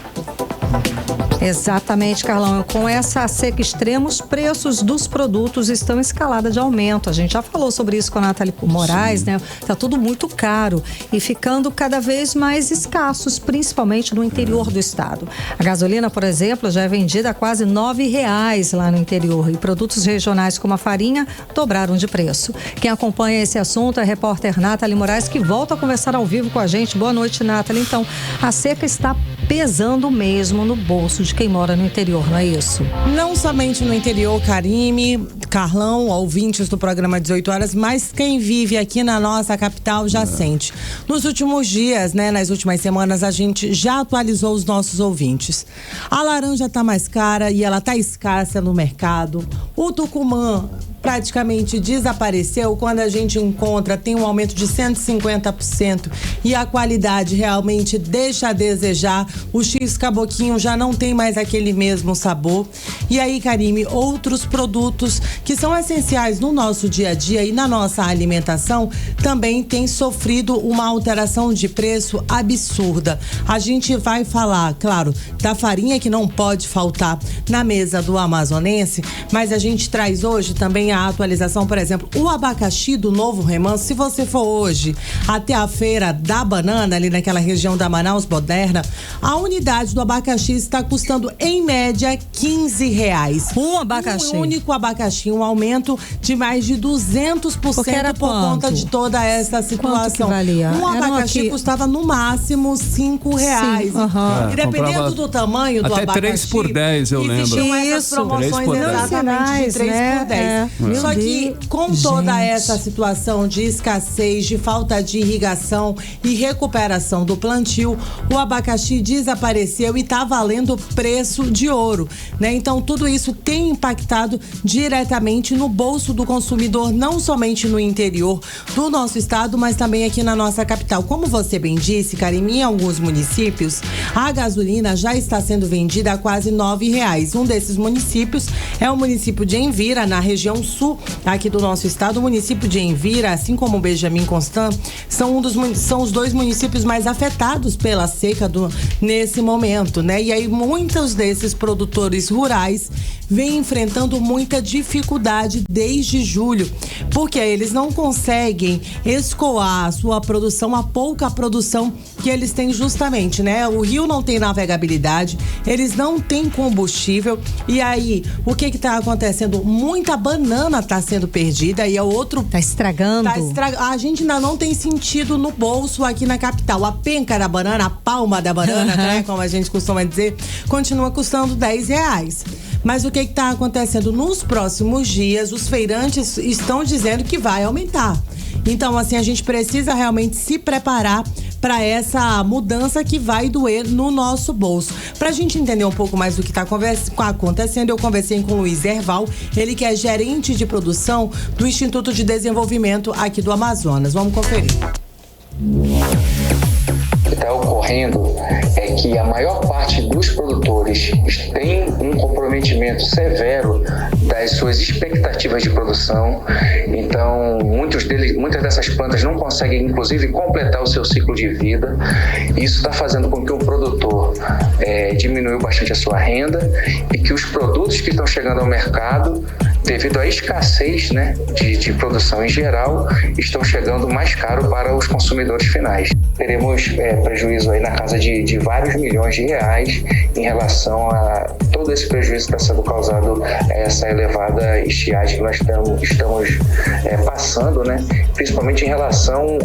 C: Exatamente, Carlão. Com essa seca extrema, os preços dos produtos estão em escalada de aumento. A gente já falou sobre isso com a Nathalie Moraes, né? Tá tudo muito caro e ficando cada vez mais escassos, principalmente no interior do estado. A gasolina, por exemplo, já é vendida a quase R$9 lá no interior, e produtos regionais como a farinha dobraram de preço. Quem acompanha esse assunto é a repórter Nathalie Moraes, que volta a conversar ao vivo com a gente. Boa noite, Nathalie. Então, a seca está pesando mesmo no bolso de quem mora no interior, não é isso?
F: Não somente no interior, Karime, Carlão, ouvintes do programa 18 horas, mas quem vive aqui na nossa capital já sente. Nos últimos dias, né, nas últimas semanas, a gente já atualizou os nossos ouvintes. A laranja tá mais cara e ela tá escassa no mercado. O Tucumã praticamente desapareceu. Quando a gente encontra, tem um aumento de 150% e a qualidade realmente deixa a desejar. O X Caboquinho já não tem mais aquele mesmo sabor. E aí, Karime, outros produtos que são essenciais no nosso dia a dia e na nossa alimentação também têm sofrido uma alteração de preço absurda. A gente vai falar, claro, da farinha que não pode faltar na mesa do amazonense, mas a gente traz hoje também a atualização, por exemplo, o abacaxi do Novo Remanso. Se você for hoje até a feira da banana, ali naquela região da Manaus Moderna, a unidade do abacaxi está custando em média R$15.
C: Um abacaxi.
F: Um único abacaxi, um aumento de mais de 200% por conta de toda essa situação.
C: Quanto que valia?
F: Um abacaxi custava no máximo R$5.
C: Uhum.
F: E dependendo do tamanho do abacaxi,
B: 3 por 10, eu lembro.
F: Existiam essas promoções exatamente de 3 por 10. Só que com toda essa situação de escassez, de falta de irrigação e recuperação do plantio, o abacaxi desapareceu e está valendo preço de ouro, né? Então tudo isso tem impactado diretamente no bolso do consumidor, não somente no interior do nosso estado, mas também aqui na nossa capital. Como você bem disse, Karime, em alguns municípios, a gasolina já está sendo vendida a quase R$9. Um desses municípios é o município de Envira, na região sul aqui do nosso estado. O município de Envira, assim como o Benjamin Constant, são os dois municípios mais afetados pela seca nesse momento, né? E aí muitos desses produtores rurais vêm enfrentando muita dificuldade desde julho, porque eles não conseguem escoar a sua produção, a pouca produção que eles têm justamente, né? O rio não tem navegabilidade, eles não têm combustível, e aí o que está acontecendo? Muita banana está sendo perdida e é outro...
C: Tá estragando.
F: A gente ainda não tem sentido no bolso aqui na capital. A penca da banana, a palma da banana, né? Como a gente costuma dizer, continua custando R$10. Mas o que está acontecendo? Nos próximos dias, os feirantes estão dizendo que vai aumentar. Então, assim, a gente precisa realmente se preparar para essa mudança que vai doer no nosso bolso. Para a gente entender um pouco mais do que está acontecendo, eu conversei com o Luiz Erval, ele que é gerente de produção do Instituto de Desenvolvimento aqui do Amazonas. Vamos conferir.
L: O que está ocorrendo é que a maior parte dos produtores tem um comprometimento severo das suas expectativas de produção. Então, muitas dessas plantas não conseguem, inclusive, completar o seu ciclo de vida. Isso está fazendo com que o produtor diminua bastante a sua renda e que os produtos que estão chegando ao mercado, devido à escassez, né, de produção em geral, estão chegando mais caro para os consumidores finais. Teremos prejuízo aí na casa de vários milhões de reais em relação a todo esse prejuízo que está sendo causado essa elevada estiagem que nós estamos passando, né? Principalmente em relação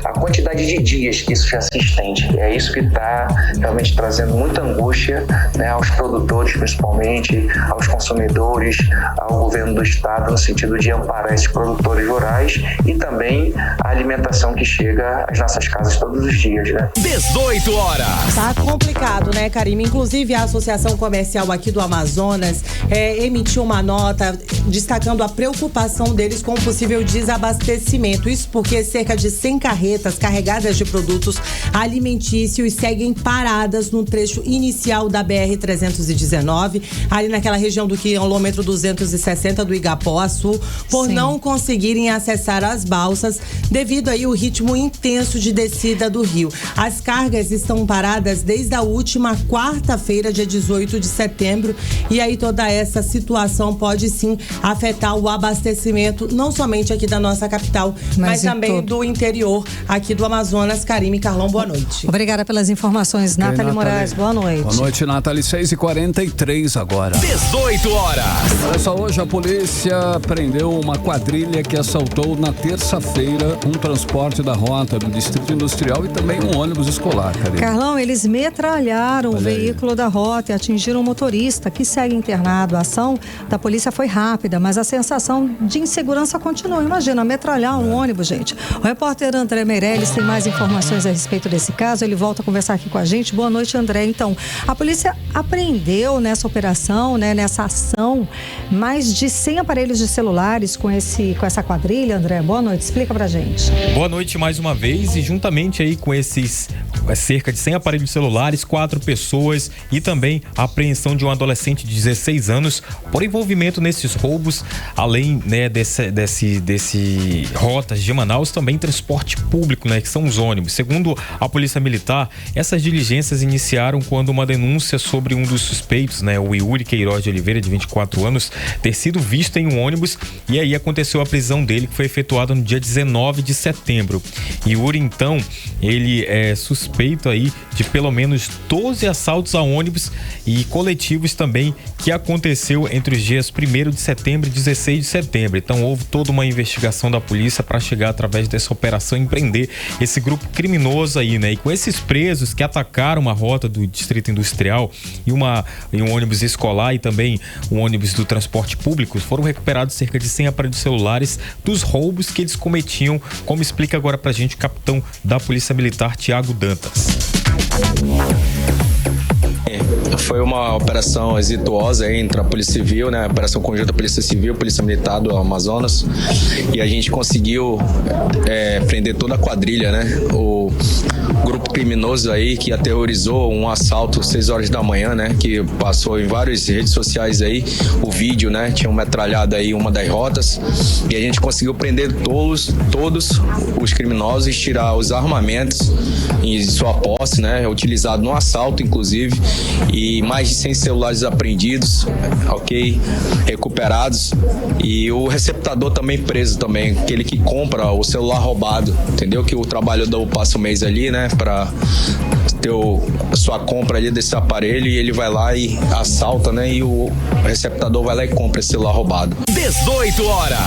L: à quantidade de dias que isso já se estende. É isso que está realmente trazendo muita angústia, né, aos produtores, principalmente, aos consumidores, ao governo do estado, no sentido de amparar esses produtores rurais e também a alimentação que chega às nossas casas todos os dias, né?
A: 18 horas.
F: Tá complicado, né, Karime? Inclusive, a Associação Comercial aqui do Amazonas emitiu uma nota destacando a preocupação deles com o possível desabastecimento. Isso porque cerca de 100 carretas carregadas de produtos alimentícios seguem paradas no trecho inicial da BR-319, ali naquela região do quilômetro 260 do Igapoaçu, por não conseguirem acessar as balsas devido aí ao ritmo intenso de descida do rio. As cargas estão paradas desde a última quarta-feira, dia 18 de setembro, e aí toda essa situação pode sim afetar o abastecimento, não somente aqui da nossa capital, mas também do interior aqui do Amazonas. Karime, Carlão, boa noite.
C: Obrigada pelas informações, Nathalie Moraes, boa noite.
B: Boa noite, Nathalie, 6h43 agora.
A: 18 horas.
B: Olha só, hoje a polícia prendeu uma quadrilha que assaltou na terça-feira um transporte da rota do Distrito Industrial e também um ônibus escolar, Karine.
C: Carlão, eles metralharam o veículo da rota e atingiram o motorista. motorista que segue internado. A ação da polícia foi rápida, mas a sensação de insegurança continua. Imagina, metralhar um ônibus, gente. O repórter André Meirelles tem mais informações a respeito desse caso. Ele volta a conversar aqui com a gente. Boa noite, André. Então, a polícia apreendeu nessa operação, né, nessa ação, mais de 100 aparelhos de celulares com essa quadrilha, André. Boa noite, explica pra gente.
D: Boa noite mais uma vez, e juntamente aí com esses cerca de 100 aparelhos celulares, 4 pessoas e também a apreensão de um adolescente de 16 anos por envolvimento nesses roubos, além, né, desse rotas de Manaus, também transporte público, né, que são os ônibus. Segundo a Polícia Militar, essas diligências iniciaram quando uma denúncia sobre um dos suspeitos, né, o Yuri Queiroz de Oliveira, de 24 anos, ter sido visto em um ônibus, e aí aconteceu a prisão dele, que foi efetuada no dia 19 de setembro. Yuri, então, ele é suspeito aí de pelo menos 12 assaltos a ônibus e coletivos também, que aconteceu entre os dias 1º de setembro e 16 de setembro. Então houve toda uma investigação da polícia para chegar através dessa operação e prender esse grupo criminoso aí, né? E com esses presos que atacaram uma rota do Distrito Industrial e um ônibus escolar e também um ônibus do transporte público, foram recuperados cerca de 100 aparelhos celulares dos roubos que eles cometiam, como explica agora pra gente o capitão da Polícia Militar, Tiago Dantas.
M: Foi uma operação exitosa entre a Polícia Civil, né? Operação conjunta Polícia Civil, Polícia Militar do Amazonas, e a gente conseguiu prender toda a quadrilha, né? O grupo criminoso aí que aterrorizou um assalto às 6 horas da manhã, né? Que passou em várias redes sociais aí, o vídeo, né? Tinham metralhado aí uma das rotas, e a gente conseguiu prender todos os criminosos, tirar os armamentos em sua posse, né? Utilizado no assalto, inclusive, e mais de 100 celulares apreendidos, ok? Recuperados, e o receptador também preso também, aquele que compra o celular roubado, entendeu? Que o trabalhador passa o mês ali, né? Pra ter a sua compra ali desse aparelho, e ele vai lá e assalta, né? E o receptador vai lá e compra esse celular roubado.
A: 18 horas.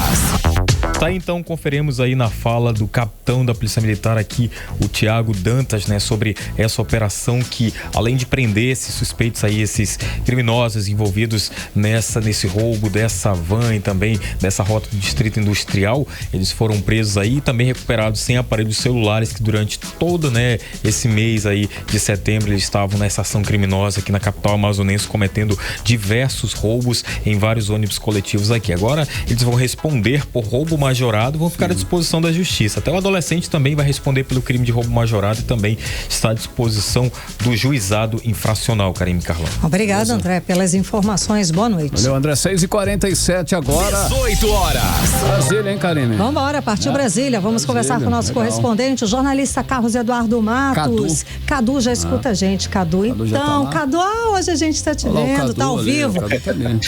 D: Tá, então conferimos aí na fala do capitão da Polícia Militar aqui, o Tiago Dantas, né, sobre essa operação que, além de prender esses suspeitos aí, esses criminosos envolvidos nesse roubo dessa van e também dessa rota do Distrito Industrial, eles foram presos aí e também recuperados 100 aparelhos celulares que durante todo, né, esse mês aí de setembro eles estavam nessa ação criminosa aqui na capital amazonense, cometendo diversos roubos em vários ônibus coletivos aqui. Agora eles vão responder por roubo majorado, vão ficar à disposição da justiça. Até o adolescente também vai responder pelo crime de roubo majorado e também está à disposição do juizado infracional, Karime Carlão.
C: Obrigada, André, pelas informações. Boa noite.
B: Valeu, André. 6h47 agora.
A: 18 horas.
B: Brasília, hein, Karime?
C: Vamos embora, partiu Brasília. Vamos conversar com o nosso correspondente, o jornalista Carlos Eduardo Matos. Cadu já escuta a gente. Cadu, então. Tá, Cadu, hoje a gente está te vendo, tá ao vivo.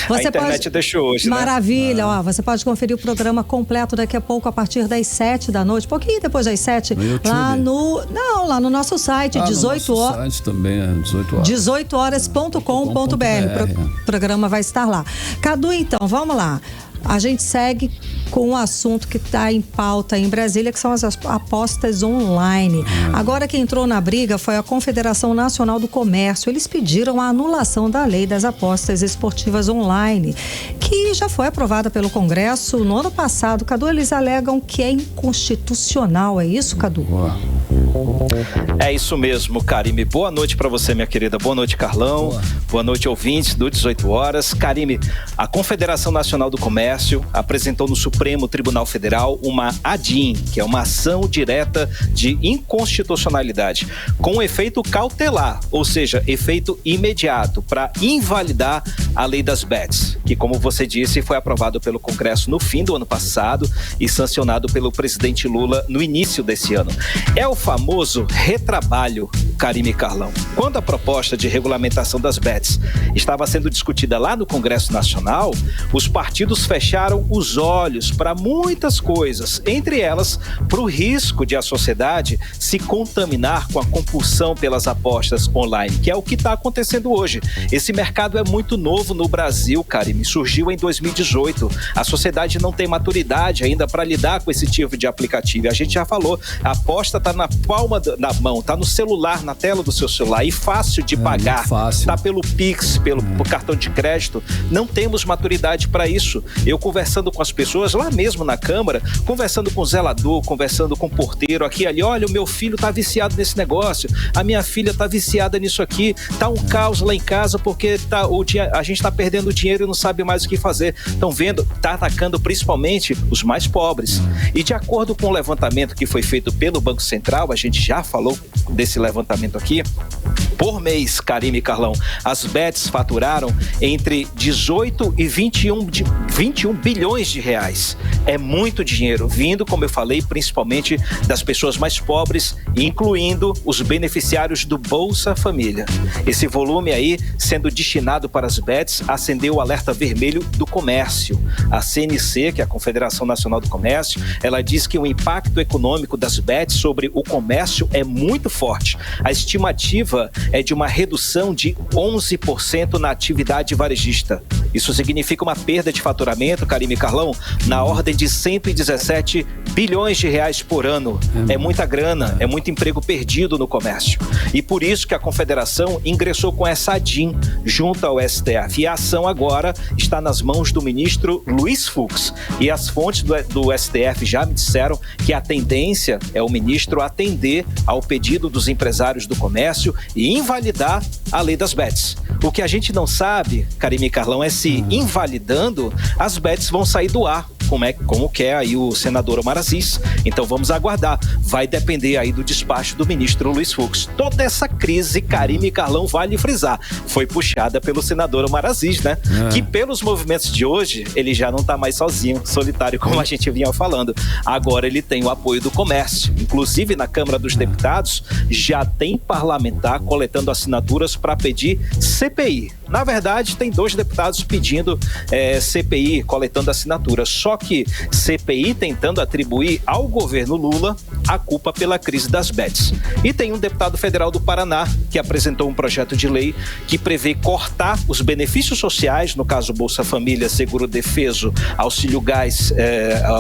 N: Você a internet deixou hoje,
C: Maravilha, ó, você pode conferir o programa completo daqui a pouco, a partir das 7 da noite, pouquinho depois das 7, lá no nosso site, 18 horas.
B: No site também, 18 horas.
C: 18horas.com.br. O programa vai estar lá. Cadu, então, vamos lá. A gente segue com um assunto que está em pauta em Brasília, que são as apostas online. Agora, quem entrou na briga foi a Confederação Nacional do Comércio. Eles pediram a anulação da lei das apostas esportivas online, que já foi aprovada pelo Congresso no ano passado. Cadu, eles alegam que é inconstitucional. É isso, Cadu?
N: É isso mesmo, Karime. Boa noite para você, minha querida. Boa noite, Carlão. Boa noite, ouvintes do 18 horas. Karime, a Confederação Nacional do Comércio apresentou no Supremo Tribunal Federal uma ADIM, que é uma ação direta de inconstitucionalidade, com efeito cautelar, ou seja, efeito imediato, para invalidar a lei das bets, que, como você disse, foi aprovado pelo Congresso no fim do ano passado e sancionado pelo presidente Lula no início desse ano. É o famoso retrabalho, Karime Carlão. Quando a proposta de regulamentação das bets estava sendo discutida lá no Congresso Nacional, os partidos fecharam os olhos para muitas coisas, entre elas para o risco de a sociedade se contaminar com a compulsão pelas apostas online, que é o que está acontecendo hoje. Esse mercado é muito novo no Brasil, Karime, surgiu em 2018. A sociedade não tem maturidade ainda para lidar com esse tipo de aplicativo. A gente já falou, a aposta está na palma da mão, está no celular na tela do seu celular e fácil de pagar, tá pelo Pix, pelo cartão de crédito, não temos maturidade para isso. Eu conversando com as pessoas lá mesmo na Câmara, conversando com o zelador, conversando com o porteiro aqui ali, olha, o meu filho tá viciado nesse negócio, a minha filha tá viciada nisso aqui, tá um caos lá em casa porque a gente tá perdendo dinheiro e não sabe mais o que fazer. Estão vendo, tá atacando principalmente os mais pobres. E de acordo com o levantamento que foi feito pelo Banco Central, a gente já falou desse levantamento aqui, por mês, Karime e Carlão, as bets faturaram entre 18 e 21 bilhões de reais. É muito dinheiro, vindo, como eu falei, principalmente das pessoas mais pobres, incluindo os beneficiários do Bolsa Família. Esse volume aí, sendo destinado para as bets, acendeu o alerta vermelho do comércio. A CNC, que é a Confederação Nacional do Comércio, ela diz que o impacto econômico das bets sobre o comércio é muito forte. A estimativa é de uma redução de 11% na atividade varejista. Isso significa uma perda de faturamento, Karime e Carlão, na ordem de 117 bilhões de reais por ano. É muita grana, é muito emprego perdido no comércio. E por isso que a Confederação ingressou com essa ADIM junto ao STF. E a ação agora está nas mãos do ministro Luiz Fux. E as fontes do STF já me disseram que a tendência é o ministro atender ao pedido dos empresários do comércio e invalidar a lei das bets. O que a gente não sabe, Karime e Carlão, é se invalidando, as bets vão sair do ar, como quer aí o senador Omar Aziz. Então vamos aguardar. Vai depender aí do despacho do ministro Luiz Fux. Toda essa crise, Karime e Carlão, vale frisar, foi puxada pelo senador Omar Aziz, né? Que pelos movimentos de hoje, ele já não tá mais sozinho, solitário, como a gente vinha falando. Agora ele tem o apoio do comércio. Inclusive na Câmara dos Deputados, já tem parlamentar coletando assinaturas para pedir CPI. Na verdade, tem 2 deputados pedindo CPI, coletando assinaturas. Só que CPI tentando atribuir ao governo Lula a culpa pela crise das bets. E tem um deputado federal do Paraná que apresentou um projeto de lei que prevê cortar os benefícios sociais, no caso Bolsa Família, Seguro Defeso, Auxílio Gás,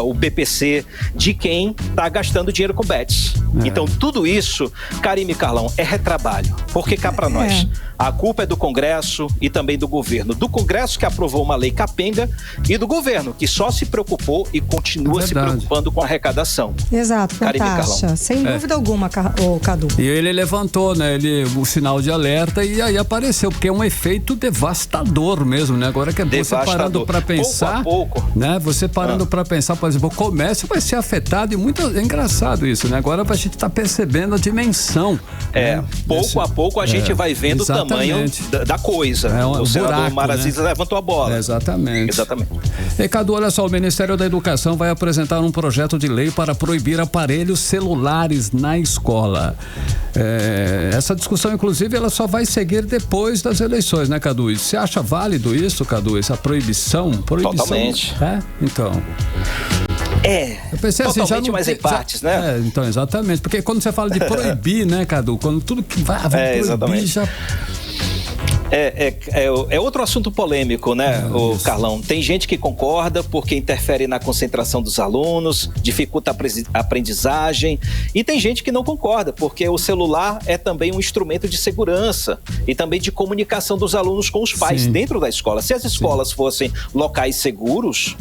N: o BPC, de quem está gastando dinheiro com bets. Então tudo isso, Karime e Carlão, é retrabalho. Porque cá para nós, a culpa é do Congresso e também do governo. Do Congresso, que aprovou uma lei capenga, e do governo, que só se preocupou e continua se preocupando com a arrecadação.
C: Exato, Natasha, sem dúvida alguma, Cadu.
B: E ele levantou, né, o sinal de alerta e aí apareceu, porque é um efeito devastador mesmo, né? Agora que você parando para pensar,
N: pouco a pouco,
B: né? Você parando para pensar, por exemplo, o comércio vai ser afetado e muito é engraçado isso, né? Agora a gente tá percebendo a dimensão.
N: Pouco a pouco a gente vai vendo o tamanho da coisa. O senador Omar Aziz levantou a bola.
B: Exatamente. E Cadu, olha só, o Ministério da Educação vai apresentar um projeto de lei para proibir aparelhos celulares na escola. Essa discussão, inclusive, ela só vai seguir depois das eleições, né, Cadu? Você acha válido isso, Cadu? Essa proibição?
N: Totalmente.
B: Então... eu pensei
N: totalmente,
B: assim,
N: mais em partes, né?
B: Então, exatamente. Porque quando você fala de proibir, né, Cadu? Quando tudo que vai proibir
N: exatamente.
B: já...
N: É outro assunto polêmico, né, o Carlão? Tem gente que concorda porque interfere na concentração dos alunos, dificulta a aprendizagem, e tem gente que não concorda porque o celular é também um instrumento de segurança e também de comunicação dos alunos com os pais dentro da escola. Se as escolas fossem locais seguros,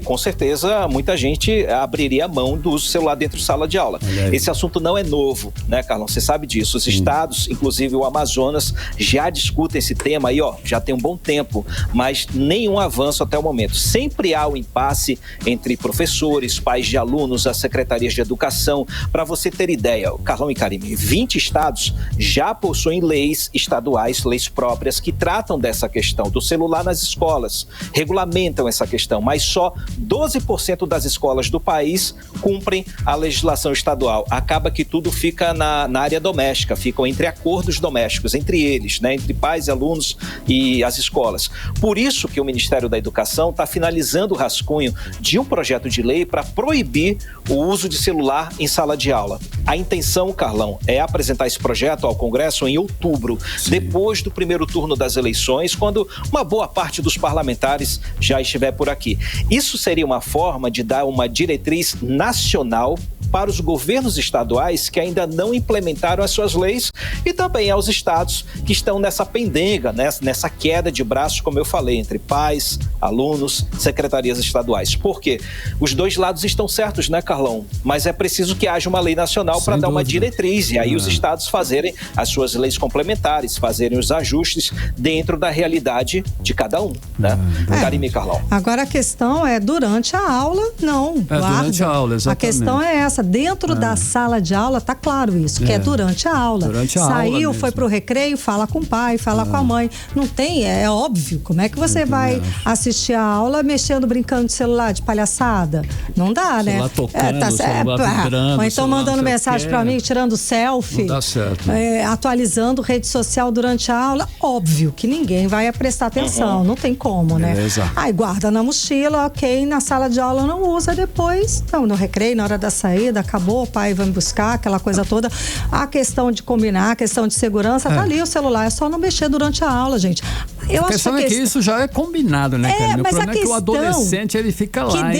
N: com certeza muita gente abriria a mão do uso do celular dentro da sala de aula. Esse assunto não é novo, né, Carlão? Você sabe disso. Os estados, inclusive o Amazonas, já discutem esse tema aí, já tem um bom tempo, mas nenhum avanço até o momento. Sempre há um impasse entre professores, pais de alunos, as secretarias de educação. Para você ter ideia, Carlão e Karime, 20 estados já possuem leis estaduais, leis próprias, que tratam dessa questão do celular nas escolas, regulamentam essa questão, mas só 12% das escolas do país cumprem a legislação estadual. Acaba que tudo fica na área doméstica, ficam entre acordos domésticos, entre eles, né, entre pais e alunos e as escolas. Por isso que o Ministério da Educação está finalizando o rascunho de um projeto de lei para proibir o uso de celular em sala de aula. A intenção, Carlão, é apresentar esse projeto ao Congresso em outubro, depois do primeiro turno das eleições, quando uma boa parte dos parlamentares já estiver por aqui. Isso seria uma forma de dar uma diretriz nacional para os governos estaduais que ainda não implementaram as suas leis e também aos estados que estão nessa pendenga, nessa queda de braços, como eu falei, entre pais, alunos, secretarias estaduais. Por quê? Os dois lados estão certos, né, Carlão? Mas é preciso que haja uma lei nacional para dar uma diretriz e aí os estados fazerem as suas leis complementares, fazerem os ajustes dentro da realidade de cada um, né? Karime e Carlão.
C: Agora a questão é durante a aula, não.
B: Durante a aula, exatamente.
C: A questão é essa, dentro da sala de aula tá claro isso, que é durante a aula.
B: Durante a
C: Saiu,
B: aula
C: foi pro recreio, fala com o pai, fala com a mãe. Não tem, é óbvio. Como é que você vai assistir a aula mexendo, brincando de celular, de palhaçada? Não dá, né?
B: Celular tocando, celular vibrando,
C: ou então mandando mensagem pra mim, tirando selfie.
B: Não dá certo.
C: Atualizando rede social durante a aula. Óbvio que ninguém vai prestar atenção, não tem como, né?
B: Beleza.
C: Aí guarda na mochila, ok, na sala de aula não usa, depois, não, no recreio, na hora da saída, acabou, o pai vai me buscar, aquela coisa toda. A questão de combinar, a questão de segurança, tá ali o celular, é só não mexer durante a aula, gente.
B: A questão é que isso já é combinado, né, cara? O problema é que o adolescente, ele fica lá.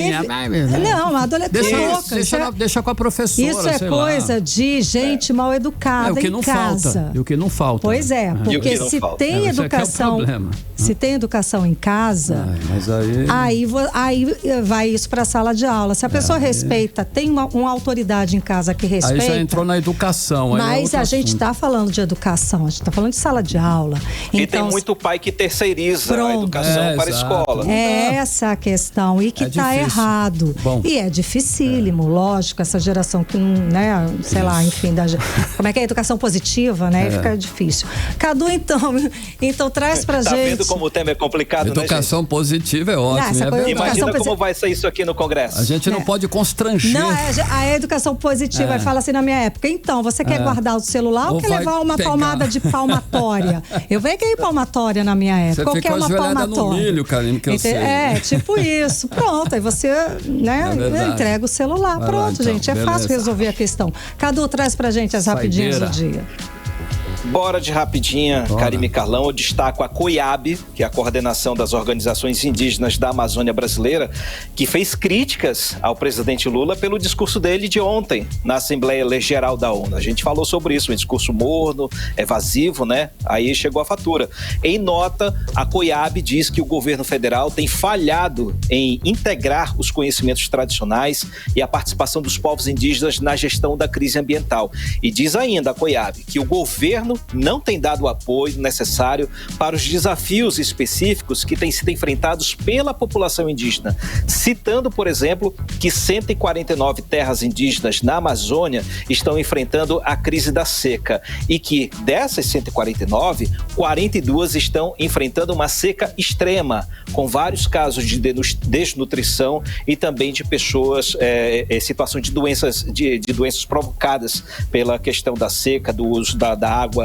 C: Não, a adolescente
B: deixa com a professora,
C: isso é coisa de gente mal educada em casa.
B: E o que não falta.
C: Pois é, porque se tem educação, se tem educação em casa, aí vai isso para a sala de aula. Se a pessoa respeita, tem uma autoridade em casa que respeita.
B: Aí já entrou na educação.
C: Mas a gente está falando de educação, a gente está falando de sala de aula.
N: E tem muito pai que terceiriza a educação para a escola.
C: É essa a questão e que está errado. E é dificílimo, lógico, essa geração que não, né, sei lá, enfim, como é que é a educação positiva, né? Fica difícil. Cadu, então traz pra gente.
N: Tá vendo como o tema é complicado,
B: educação positiva é ótimo.
N: Imagina como vai ser isso aqui no Congresso.
B: A gente não pode constranger.
C: Não, a educação positiva fala assim na minha época. Então, você quer guardar o celular ou quer levar uma palmada de palmatória? Eu ganhei palmatória na minha época.
B: Você
C: fica uma palmatória
B: no milho, Karime, que eu sei.
C: Tipo isso. Pronto, aí você entrega o celular. Pronto, gente, é fácil resolver a questão. Cadu, traz pra gente as rapidinhas do dia.
N: Bora de rapidinha, Karime e Carlão. Eu destaco a COIAB, que é a Coordenação das Organizações Indígenas da Amazônia Brasileira, que fez críticas ao presidente Lula pelo discurso dele de ontem, na Assembleia Geral da ONU. A gente falou sobre isso, um discurso morno, evasivo, né? Aí chegou a fatura. Em nota, a COIAB diz que o governo federal tem falhado em integrar os conhecimentos tradicionais e a participação dos povos indígenas na gestão da crise ambiental. E diz ainda a COIAB que o governo não tem dado o apoio necessário para os desafios específicos que têm sido enfrentados pela população indígena, citando, por exemplo, que 149 terras indígenas na Amazônia estão enfrentando a crise da seca e que dessas 149, 42 estão enfrentando uma seca extrema, com vários casos de desnutrição e também de pessoas situação de doenças provocadas pela questão da seca, do uso da água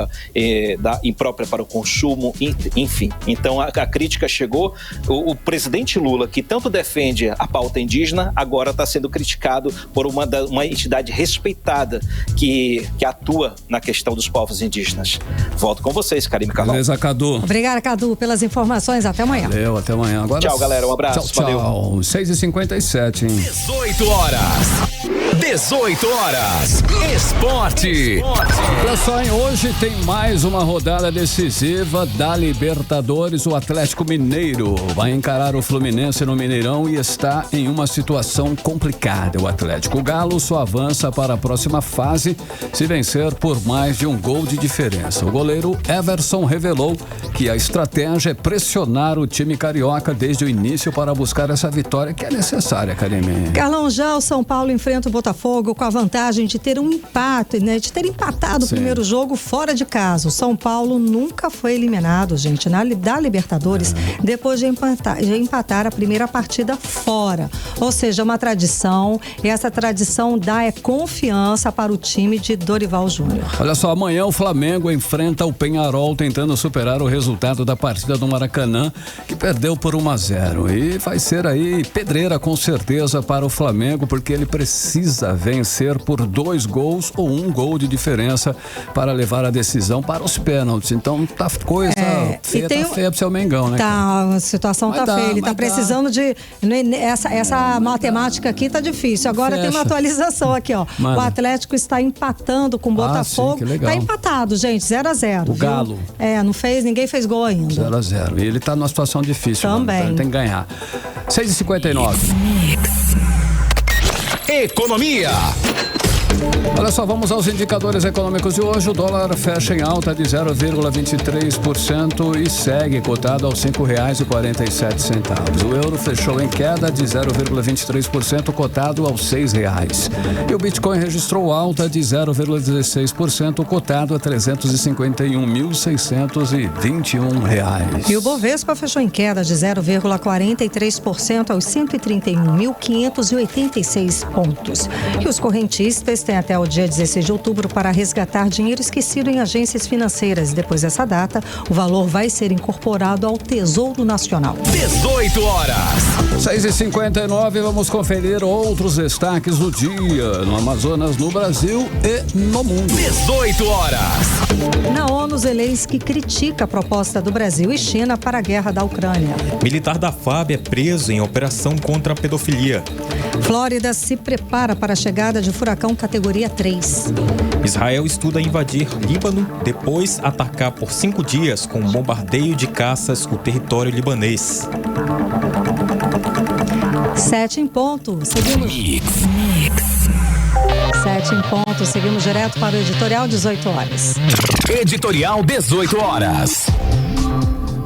N: imprópria para o consumo, enfim. Então a crítica chegou. O presidente Lula, que tanto defende a pauta indígena, agora está sendo criticado por uma entidade respeitada que atua na questão dos povos indígenas. Volto com vocês, Karime e Carlão.
B: Beleza, Cadu.
C: Obrigada, Cadu, pelas informações. Até amanhã.
B: Valeu, até amanhã. Agora,
N: tchau, galera. Um abraço.
B: Tchau.
N: Valeu.
B: 6h57, hein?
A: 18 horas. Esporte.
B: Pessoal, hoje tem mais uma rodada decisiva da Libertadores. O Atlético Mineiro vai encarar o Fluminense no Mineirão e está em uma situação complicada. O Atlético Galo só avança para a próxima fase se vencer por mais de um gol de diferença. O goleiro Everson revelou que a estratégia é pressionar o time carioca desde o início para buscar essa vitória que é necessária, Karime.
C: Carlão, já o São Paulo enfrenta o Botafogo com a vantagem de ter um empate, né? De ter empatado o primeiro jogo fora de casa. O São Paulo nunca foi eliminado, gente, da Libertadores, depois de empatar a primeira partida fora. Ou seja, uma tradição, e essa tradição dá confiança para o time de Dorival Júnior.
B: Olha só, amanhã o Flamengo enfrenta o Peñarol tentando superar o resultado da partida do Maracanã, que perdeu por 1-0. E vai ser aí pedreira com certeza para o Flamengo, porque ele precisa precisa vencer por 2 gols ou 1 gol de diferença para levar a decisão para os pênaltis. Então tá coisa feia, tá feia pro seu Mengão, né?
C: Tá, a situação tá feia. Ele tá precisando de... Essa matemática aqui tá difícil. Agora tem uma atualização aqui, ó. Mano. O Atlético está empatando com o Botafogo.
B: Sim, que legal.
C: Tá empatado, gente, 0-0.
B: O Galo.
C: Ninguém fez gol ainda.
B: 0-0. E ele tá numa situação difícil.
C: Também.
B: Mano, ele tem que ganhar. 6h59.
A: Economia.
B: Olha só, vamos aos indicadores econômicos de hoje. O dólar fecha em alta de 0,23% e segue cotado aos R$ 5,47. O euro fechou em queda de 0,23%, cotado aos R$ 6,00. E o Bitcoin registrou alta de 0,16%, cotado a R$ 351.621.
C: E o Bovespa fechou em queda de 0,43% aos 131.586 pontos. E os correntistas têm até o dia 16 de outubro para resgatar dinheiro esquecido em agências financeiras. Depois dessa data, o valor vai ser incorporado ao Tesouro Nacional.
A: 18 horas.
B: 6h59, vamos conferir outros destaques do dia no Amazonas, no Brasil e no mundo.
A: 18 horas.
C: Na ONU, Zelensky critica a proposta do Brasil e China para a guerra da Ucrânia.
D: Militar da FAB é preso em operação contra a pedofilia.
C: Flórida se prepara para a chegada de furacão categoria 3.
D: Israel estuda invadir Líbano, depois atacar por 5 dias com um bombardeio de caças o território libanês.
C: 7 em ponto. Seguimos. 7 em ponto. Seguimos direto para o editorial 18 horas.
A: Editorial 18 horas.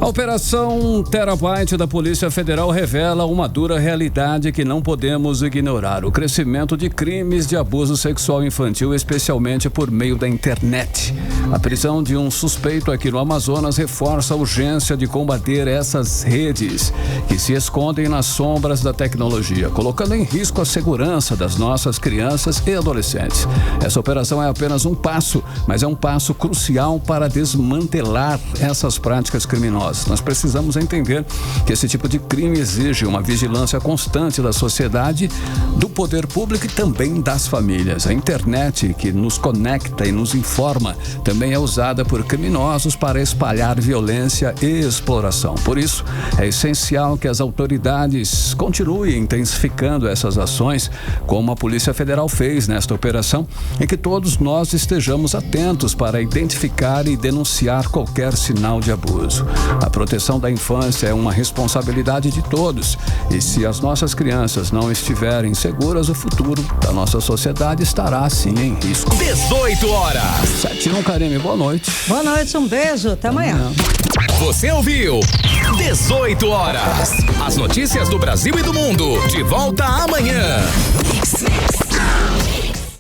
B: A Operação Terabyte da Polícia Federal revela uma dura realidade que não podemos ignorar: o crescimento de crimes de abuso sexual infantil, especialmente por meio da internet. A prisão de um suspeito aqui no Amazonas reforça a urgência de combater essas redes que se escondem nas sombras da tecnologia, colocando em risco a segurança das nossas crianças e adolescentes. Essa operação é apenas um passo, mas é um passo crucial para desmantelar essas práticas criminosas. Nós precisamos entender que esse tipo de crime exige uma vigilância constante da sociedade, do poder público e também das famílias. A internet, que nos conecta e nos informa, também é usada por criminosos para espalhar violência e exploração. Por isso, é essencial que as autoridades continuem intensificando essas ações, como a Polícia Federal fez nesta operação, e que todos nós estejamos atentos para identificar e denunciar qualquer sinal de abuso. A proteção da infância é uma responsabilidade de todos, e se as nossas crianças não estiverem seguras, o futuro da nossa sociedade estará sim em risco.
A: 18 horas.
B: 7h01, Karime, boa noite.
C: Boa noite, um beijo, até amanhã.
A: Você ouviu 18 horas. As notícias do Brasil e do mundo. De volta amanhã.